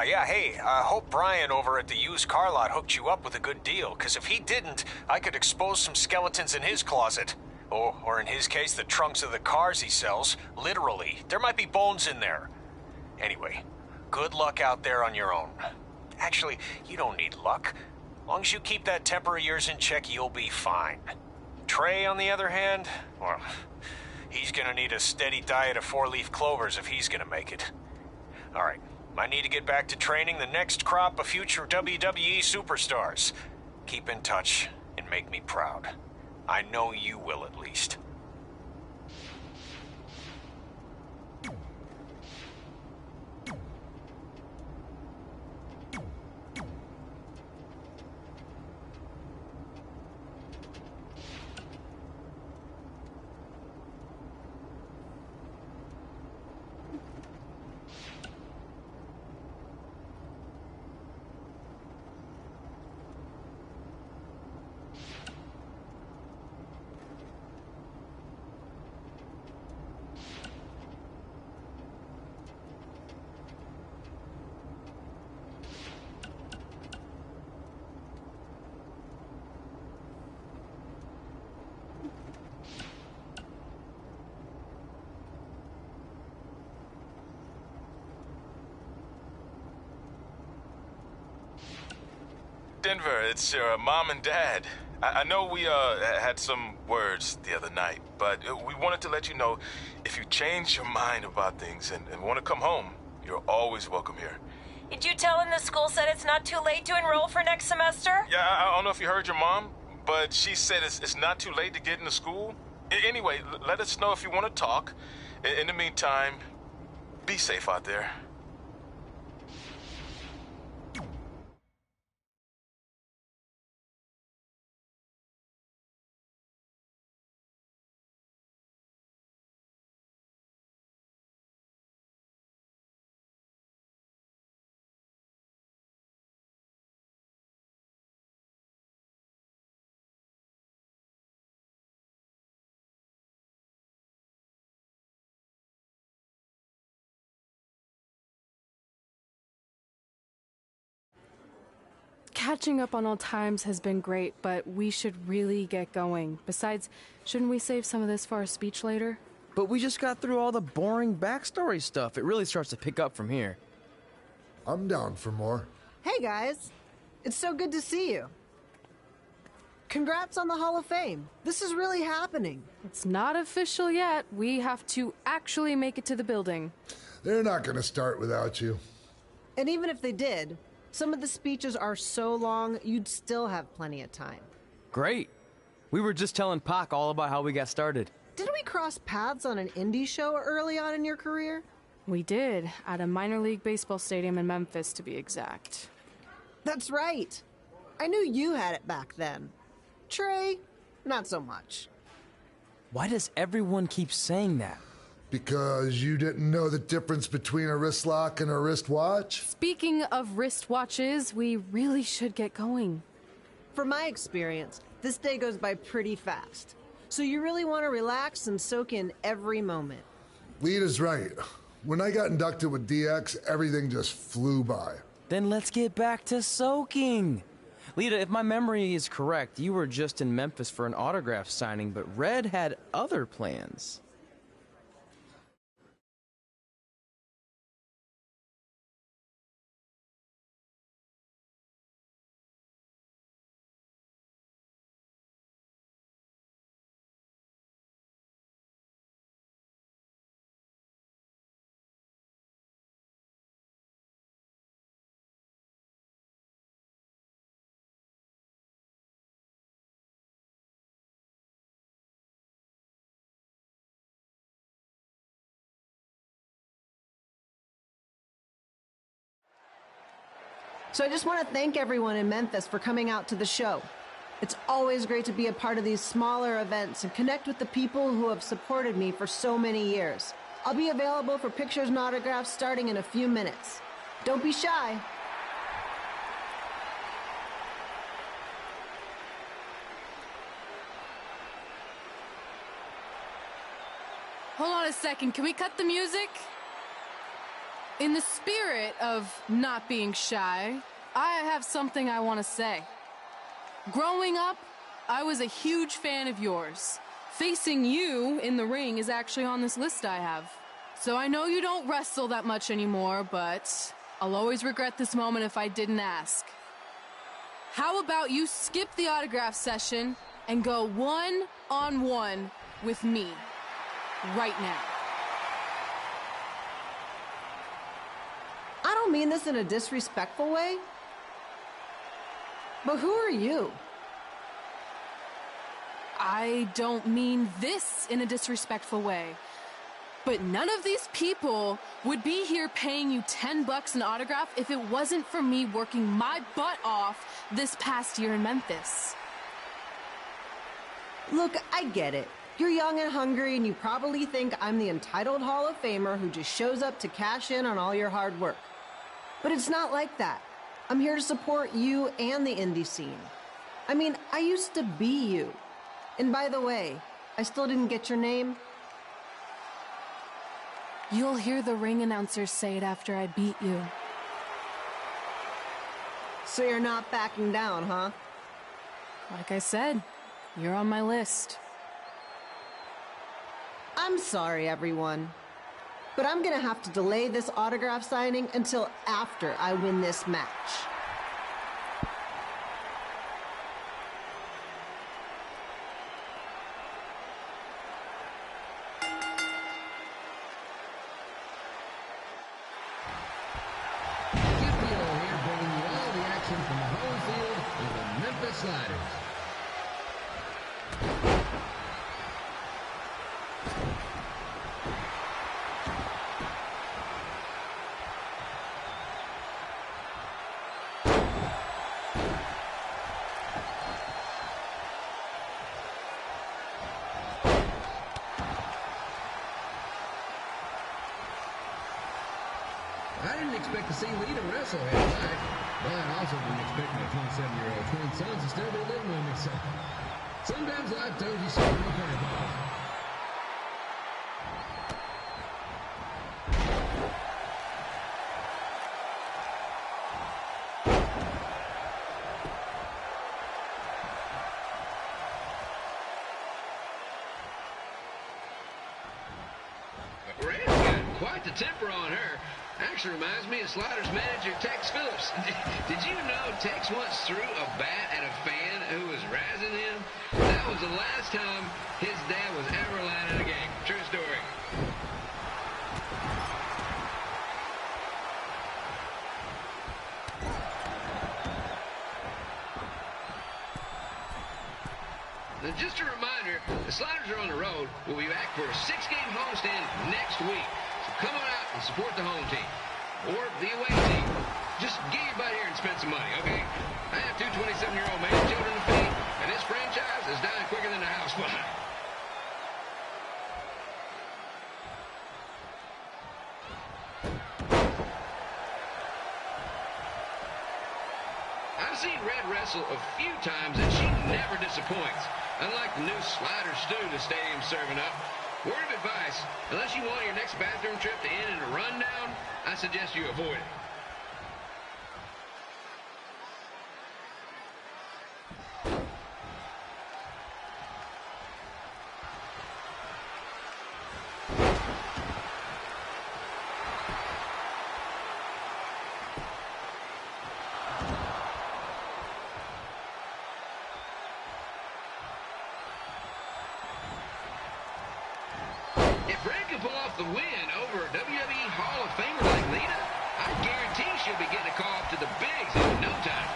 Speaker 2: Yeah, hey, I hope Brian over at the used car lot hooked you up with a good deal, because if he didn't, I could expose some skeletons in his closet. Or in his case, the trunks of the cars he sells. Literally. There might be bones in there. Anyway, good luck out there on your own. Actually, you don't need luck. As long as you keep that temper of yours in check, you'll be fine. Trey, on the other hand, well, he's gonna need a steady diet of 4-leaf clovers if he's gonna make it. All right. I need to get back to training the next crop of future WWE superstars. Keep in touch and make me proud. I know you will, at least.
Speaker 11: Denver, it's your mom and dad. I know we had some words the other night, but we wanted to let you know if you change your mind about things and want to come home, you're always welcome here.
Speaker 10: Did you tell him the school said it's not too late to enroll for next semester?
Speaker 11: Yeah, I don't know if you heard your mom, but she said it's not too late to get into school. Anyway, let us know if you want to talk. In the meantime, be safe out there.
Speaker 3: Catching up on old times has been great, but we should really get going. Besides, shouldn't we save some of this for our speech later?
Speaker 4: But we just got through all the boring backstory stuff. It really starts to pick up from here.
Speaker 6: I'm down for more.
Speaker 12: Hey guys, it's so good to see you. Congrats on the Hall of Fame. This is really happening.
Speaker 3: It's not official yet. We have to actually make it to the building.
Speaker 6: They're not going to start without you.
Speaker 12: And even if they did, some of the speeches are so long, you'd still have plenty of time.
Speaker 4: Great. We were just telling Pac all about how we got started.
Speaker 12: Didn't we cross paths on an indie show early on in your career?
Speaker 3: We did, at a minor league baseball stadium in Memphis, to be exact.
Speaker 12: That's right. I knew you had it back then. Trey, not so much.
Speaker 4: Why does everyone keep saying that?
Speaker 6: Because you didn't know the difference between a wrist lock and a wristwatch?
Speaker 3: Speaking of wristwatches, we really should get going.
Speaker 12: From my experience, this day goes by pretty fast. So you really want to relax and soak in every moment.
Speaker 6: Lita's right. When I got inducted with DX, everything just flew by.
Speaker 4: Then let's get back to soaking. Lita, if my memory is correct, you were just in Memphis for an autograph signing, but Red had other plans.
Speaker 12: So I just want to thank everyone in Memphis for coming out to the show. It's always great to be a part of these smaller events and connect with the people who have supported me for so many years. I'll be available for pictures and autographs starting in a few minutes. Don't be shy.
Speaker 3: Hold on a second, can we cut the music? In the spirit of not being shy, I have something I want to say. Growing up, I was a huge fan of yours. Facing you in the ring is actually on this list I have. So I know you don't wrestle that much anymore, but I'll always regret this moment if I didn't ask. How about you skip the autograph session and go one-on-one with me right now?
Speaker 12: I don't mean this in a disrespectful way, but who are you?
Speaker 3: I don't mean this in a disrespectful way, but none of these people would be here paying you $10 an autograph if it wasn't for me working my butt off this past year in Memphis.
Speaker 12: Look, I get it. You're young and hungry, and you probably think I'm the entitled Hall of Famer who just shows up to cash in on all your hard work. But it's not like that. I'm here to support you and the indie scene. I mean, I used to be you. And by the way, I still didn't get your name.
Speaker 3: You'll hear the ring announcers say it after I beat you.
Speaker 12: So you're not backing down, huh?
Speaker 3: Like I said, you're on my list.
Speaker 12: I'm sorry, everyone. But I'm gonna have to delay this autograph signing until after I win this match.
Speaker 13: Here bringing you all the action from the home field with the Memphis Sliders. I didn't expect to see Lita wrestle here tonight, but I also didn't expect my 27-year-old twin sons to still be living with me, so sometimes life throws you some real curveballs.
Speaker 14: Red's got quite the temper on her. Actually reminds me of Sliders manager Tex Phillips. Did you know Tex once threw a bat at a fan who was razzing him? That was the last time his dad was ever allowed in a game. True story. Now, just a reminder, the Sliders are on the road. We'll be back for a 6-game homestand next week. So come on out and support the home team. Or the away team. Just get your butt here and spend some money, okay? I have two 27-year-old man children to feed, and this franchise is dying quicker than the house fire. I've seen Red wrestle a few times, and she never disappoints. unlike the new slider stew the stadium's serving up. Word of advice, unless you want your next bathroom trip to end in a rundown, I suggest you avoid it. If Red can pull off the win over a WWE Hall of Famer like Lita, I guarantee she'll be getting a call up to the bigs in no time.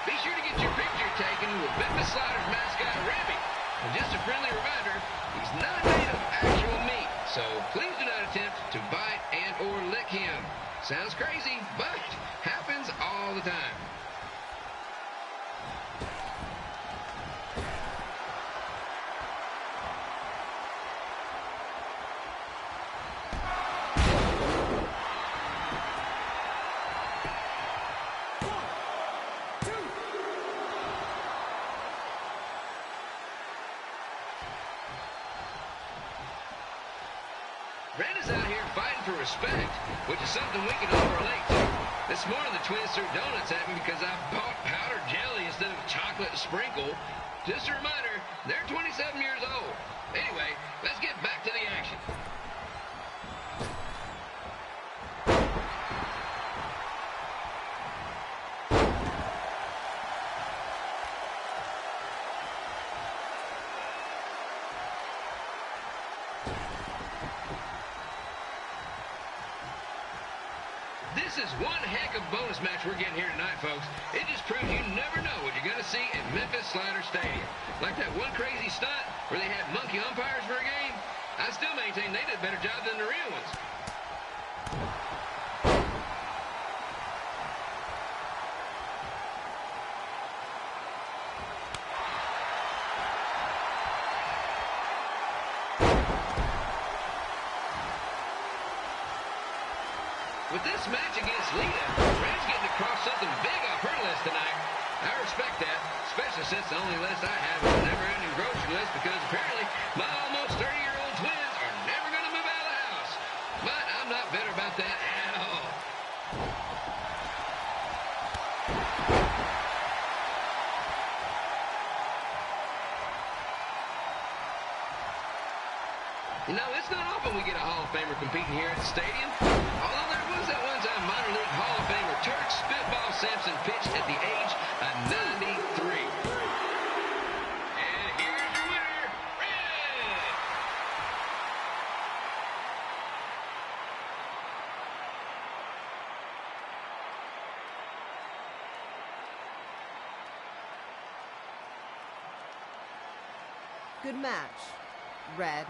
Speaker 14: Be sure to get your picture taken with Memphis Sliders mascot Remy. And just a friendly reminder, he's not made of actual meat, so please do not attempt to bite and or lick him. Sounds crazy, but happens all the time. Red is out here fighting for respect, which is something we can all relate to. This morning the twins threw donuts at me because I bought powdered jelly instead of chocolate sprinkle. Just a reminder, they're 27 years old. Anyway, let's get back to the action. This is one heck of a bonus match we're getting here tonight, folks. It just proves you never know what you're going to see at Memphis Slider Stadium. Like that one crazy stunt where they had monkey umpires for a game. I still maintain they did a better job than the real ones. With this match against Lita, Red's getting across something big off her list tonight. I respect that, especially since the only list I have is a never-ending grocery list because apparently my almost 30-year-old twins are never going to move out of the house. But I'm not bitter about that at all. You know, it's not often we get a Hall of Famer competing here at the stadium. Although there was that one time minor league Hall of Famer Turk Spitball Sampson pitched at the age of 93. And here's your winner, Red!
Speaker 12: Good match, Red.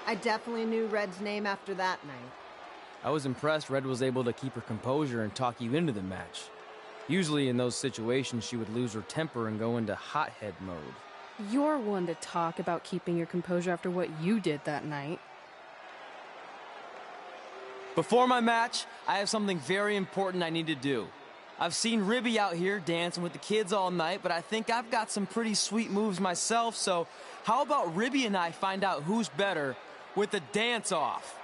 Speaker 12: I definitely knew Red's name after that night.
Speaker 4: I was impressed Red was able to keep her composure and talk you into the match. Usually in those situations, she would lose her temper and go into hothead mode.
Speaker 3: You're one to talk about keeping your composure after what you did that night.
Speaker 4: Before my match, I have something very important I need to do. I've seen Ribby out here dancing with the kids all night, but I think I've got some pretty sweet moves myself, so how about Ribby and I find out who's better with the dance-off?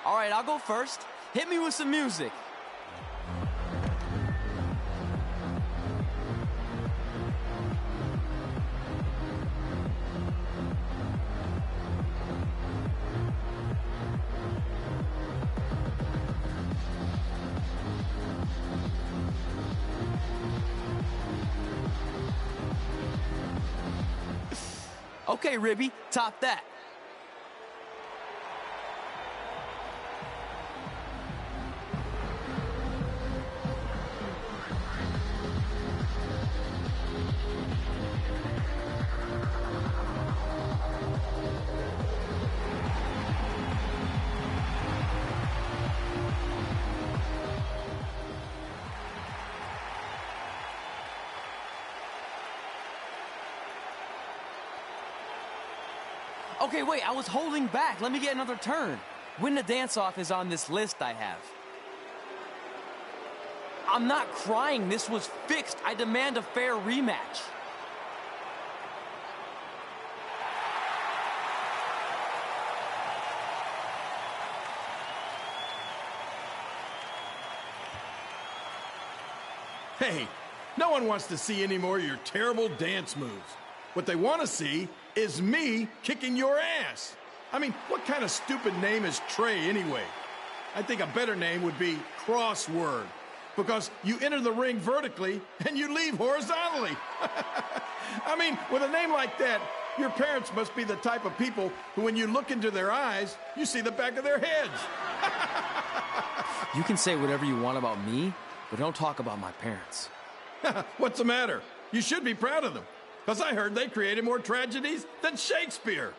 Speaker 4: All right, I'll go first. Hit me with some music. Okay, Ribby, top that. Okay, wait, I was holding back. Let me get another turn. Win the dance-off is on this list I have. I'm not crying. This was fixed. I demand a fair rematch.
Speaker 15: Hey, no one wants to see any more of your terrible dance moves. What they want to see is me kicking your ass. I mean, what kind of stupid name is Trey anyway? I think a better name would be Crossword, because you enter the ring vertically and you leave horizontally. I mean, with a name like that, your parents must be the type of people who, when you look into their eyes, you see the back of their heads.
Speaker 4: You can say whatever you want about me, but don't talk about my parents.
Speaker 15: What's the matter? You should be proud of them. Because I heard they created more tragedies than Shakespeare.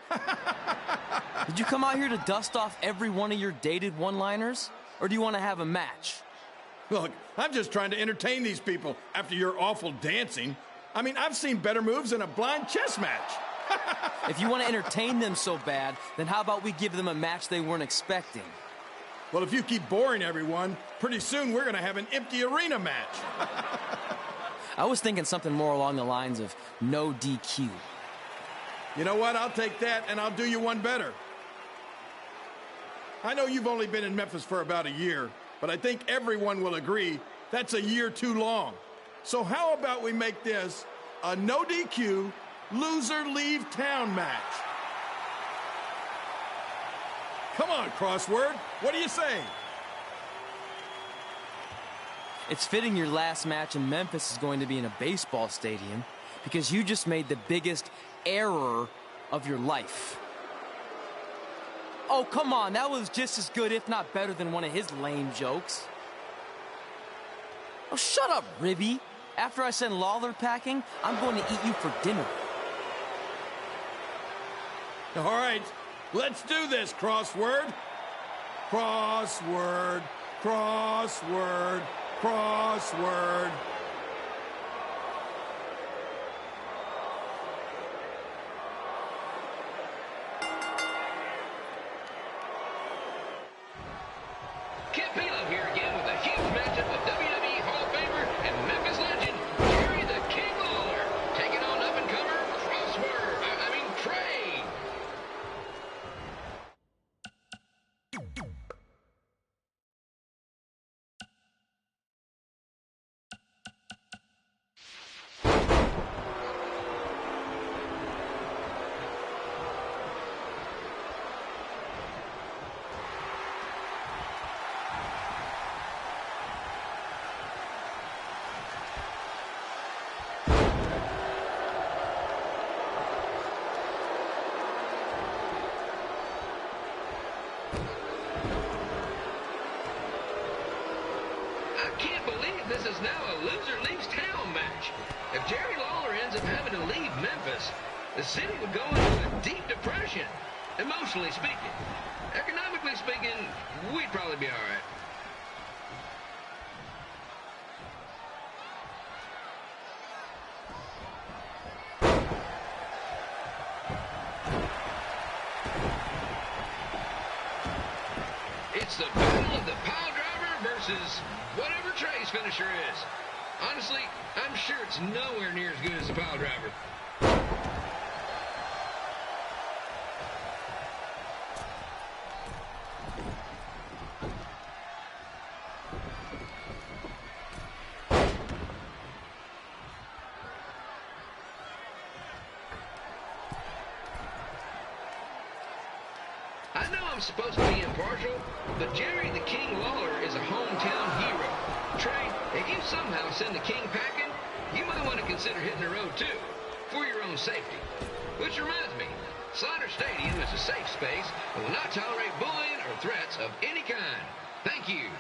Speaker 4: Did you come out here to dust off every one of your dated one-liners? Or do you want to have a match?
Speaker 15: Look, I'm just trying to entertain these people after your awful dancing. I mean, I've seen better moves in a blind chess match.
Speaker 4: If you want to entertain them so bad, then how about we give them a match they weren't expecting?
Speaker 15: Well, if you keep boring everyone, pretty soon we're going to have an empty arena match.
Speaker 4: I was thinking something more along the lines of no DQ.
Speaker 15: You know what? I'll take that, and I'll do you one better. I know you've only been in Memphis for about a year, but I think everyone will agree that's a year too long. So how about we make this a no DQ, loser leave town match? Come on, Crossword. What do you say?
Speaker 4: It's fitting your last match in Memphis is going to be in a baseball stadium because you just made the biggest error of your life. Oh, come on. That was just as good, if not better, than one of his lame jokes. Oh, shut up, Ribby. After I send Lawler packing, I'm going to eat you for dinner.
Speaker 15: All right, let's do this, Crossword. Crossword, crossword, crossword.
Speaker 14: Kip Belo here again with a huge matchup with WWE Hall of Famer and Memphis legend, Jerry the King Lawler, taking on up-and-comer Trey. match. If Jerry Lawler ends up having to leave Memphis, the city would go into a deep depression, emotionally speaking. Economically speaking, we'd probably be all right. It's the battle of the pile driver versus whatever Trey's finisher is. Honestly, I'm sure it's nowhere near as good as the pile driver. I know I'm supposed to be impartial, but Jerry the King Lawler is a hometown hero. Trey, if you somehow send the King packing, you might want to consider hitting the road too, for your own safety. Which reminds me, Slaughter Stadium is a safe space and will not tolerate bullying or threats of any kind. Thank you.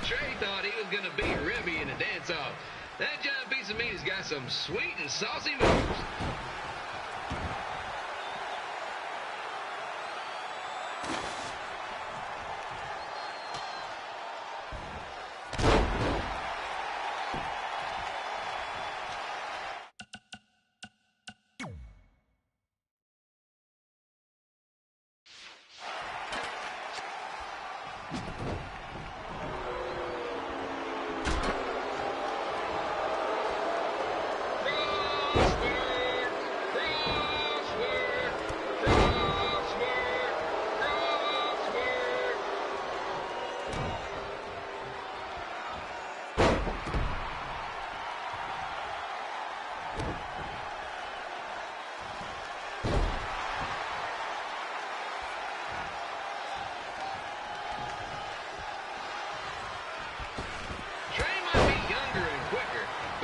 Speaker 14: Trey thought he was going to beat Ribby in a dance-off. That giant piece of meat has got some sweet and saucy moves.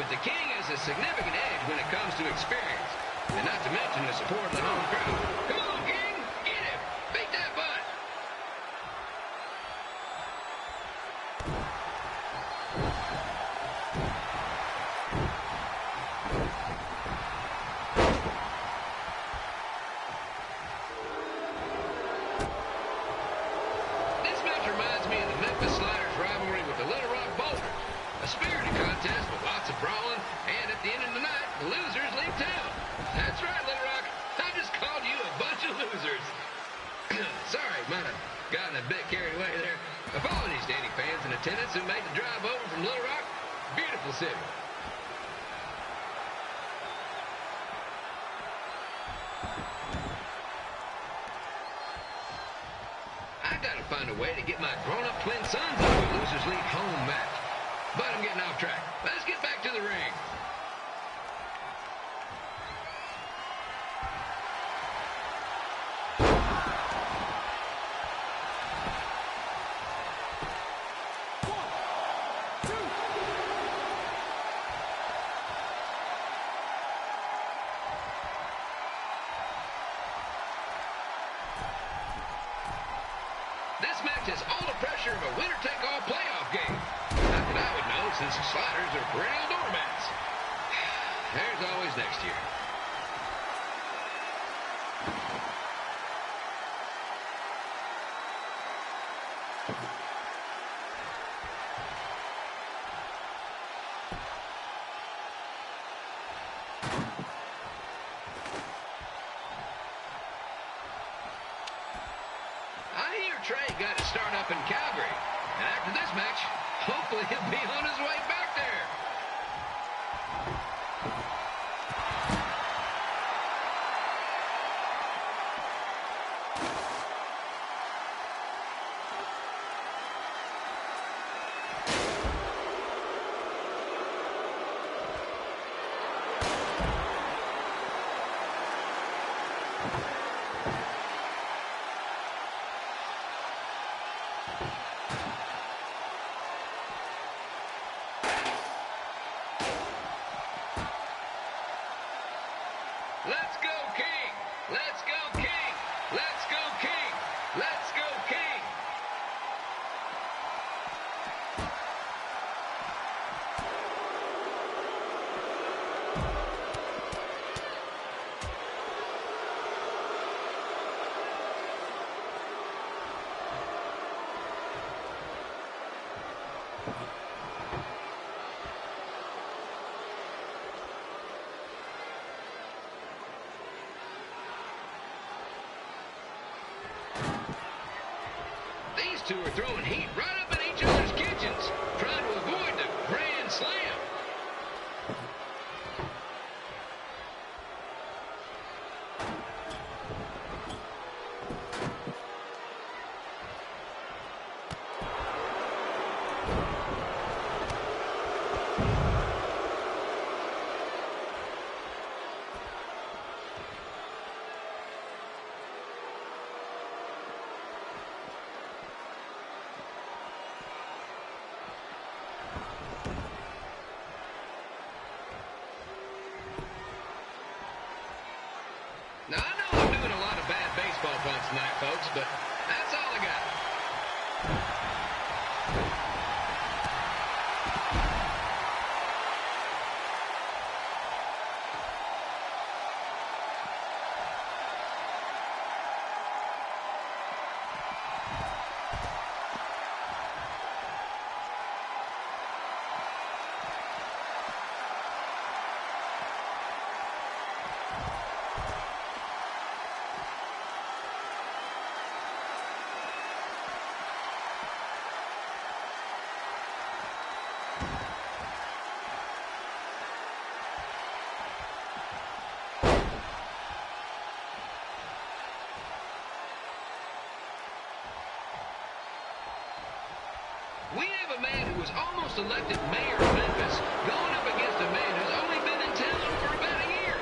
Speaker 14: The King has a significant edge when it comes to experience, and not to mention the support of the home crowd. Come on, King! Get him! Beat that butt! This match reminds me of the Memphis Sliders rivalry with the Little Rock Boulders. A spirited contest with lots of brawling, and at the end of the night, the losers leave town. That's right, Little Rock. I just called you a bunch of losers. Sorry, might have gotten a bit carried away there. Apologies to any fans in attendance who made the drive over from Little Rock. Beautiful city. I gotta find a way to get my grown-up twin sons into a losers league home match. But I'm getting off track. Let's get back to the ring. This match has all the pressure of a winner-take-all playoff game. Not that I would know, since the Sliders are perennial doormats. There's always next year. Trey got to start up in Calgary. And after this match, hopefully he'll be on his way back there. Let's go, King! Let's go, King! Let's go, King! Let's go, King! These two are throwing heat right up in each other's kitchens, trying to avoid the grand slam. Now, I know I'm doing a lot of bad baseball puns tonight, folks, but that's all I got. We have a man who was almost elected mayor of Memphis going up against a man who's only been in town for about a year.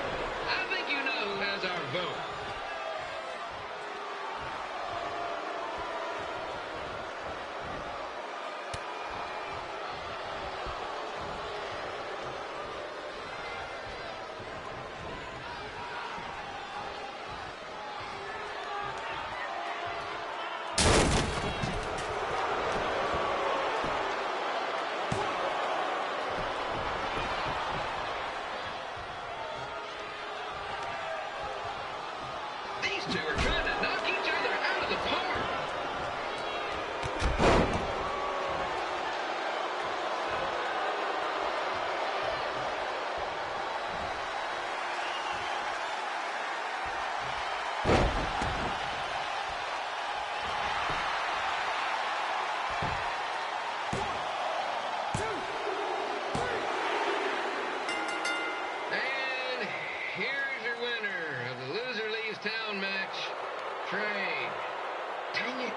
Speaker 14: I think you know who has our vote. These two are trying to knock each other out of the park. And here's your winner of the Loser Leaves Town match, Trey. Dang it.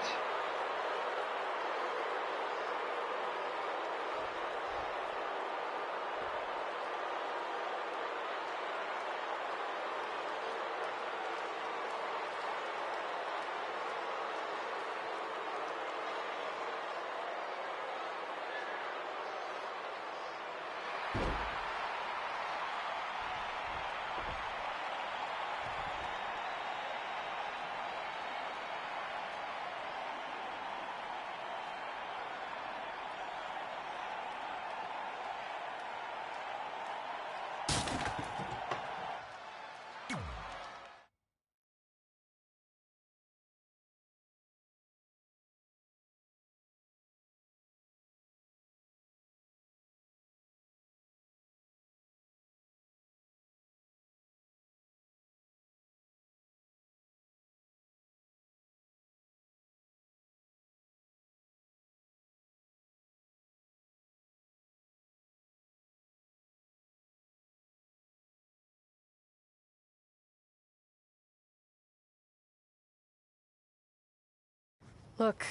Speaker 3: Look,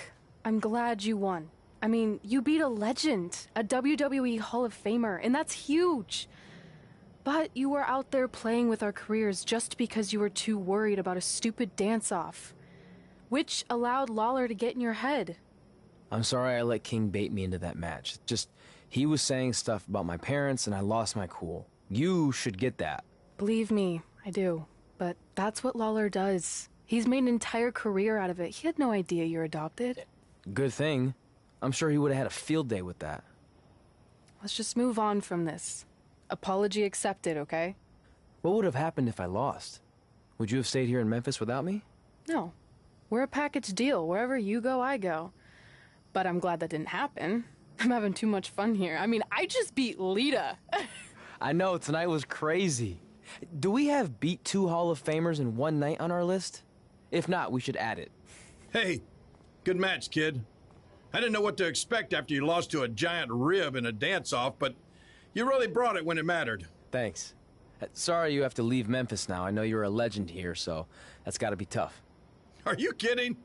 Speaker 3: I'm glad you won. I mean, you beat a legend, a WWE Hall of Famer, and that's huge. But you were out there playing with our careers just because you were too worried about a stupid dance-off, which allowed Lawler to get in your head.
Speaker 4: I'm sorry I let King bait me into that match. Just, he was saying stuff about my parents and I lost my cool. You should get that.
Speaker 3: Believe me, I do. But that's what Lawler does. He's made an entire career out of it. He had no idea you're adopted.
Speaker 4: Good thing. I'm sure he would have had a field day with that.
Speaker 3: Let's just move on from this. Apology accepted, okay?
Speaker 4: What would have happened if I lost? Would you have stayed here in Memphis without me?
Speaker 3: No. We're a package deal. Wherever you go, I go. But I'm glad that didn't happen. I'm having too much fun here. I mean, I just beat Lita.
Speaker 4: I know, tonight was crazy. Do we have beat 2 Hall of Famers in one night on our list? If not, we should add it.
Speaker 15: Hey, good match, kid. I didn't know what to expect after you lost to a giant rib in a dance-off, but you really brought it when it mattered.
Speaker 4: Thanks. Sorry you have to leave Memphis now. I know you're a legend here, so that's gotta be tough.
Speaker 15: Are you kidding?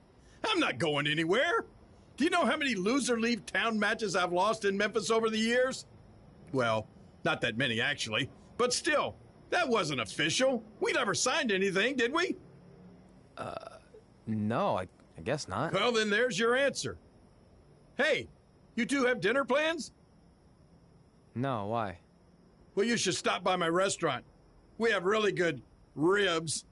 Speaker 15: I'm not going anywhere. Do you know how many loser-leave town matches I've lost in Memphis over the years? Well, not that many, actually. But still, that wasn't official. We never signed anything, did we?
Speaker 4: No, I guess not.
Speaker 15: Well, then there's your answer. Hey, you two have dinner plans?
Speaker 4: No, why?
Speaker 15: Well, you should stop by my restaurant. We have really good ribs.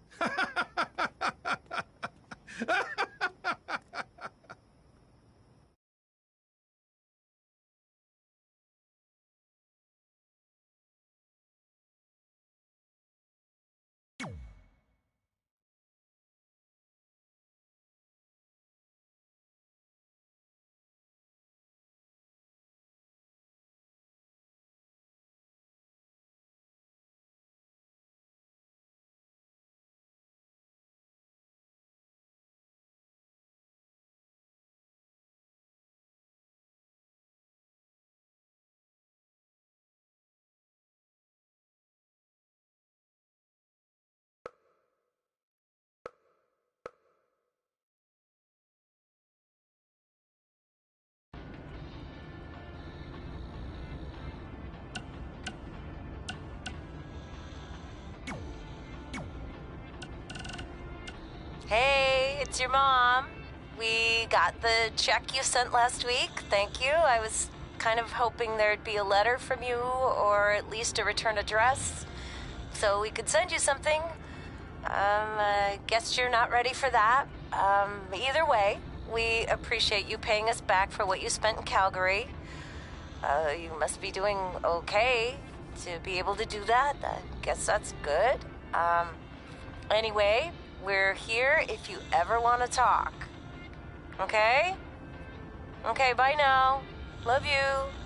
Speaker 10: Hey, it's your mom. We got the check you sent last week. Thank you. I was kind of hoping there'd be a letter from you, or at least a return address, so we could send you something. I guess you're not ready for that. Either way, we appreciate you paying us back for what you spent in Calgary. You must be doing okay to be able to do that. I guess that's good. Anyway, we're here if you ever want to talk. Okay? Okay, bye now. Love you.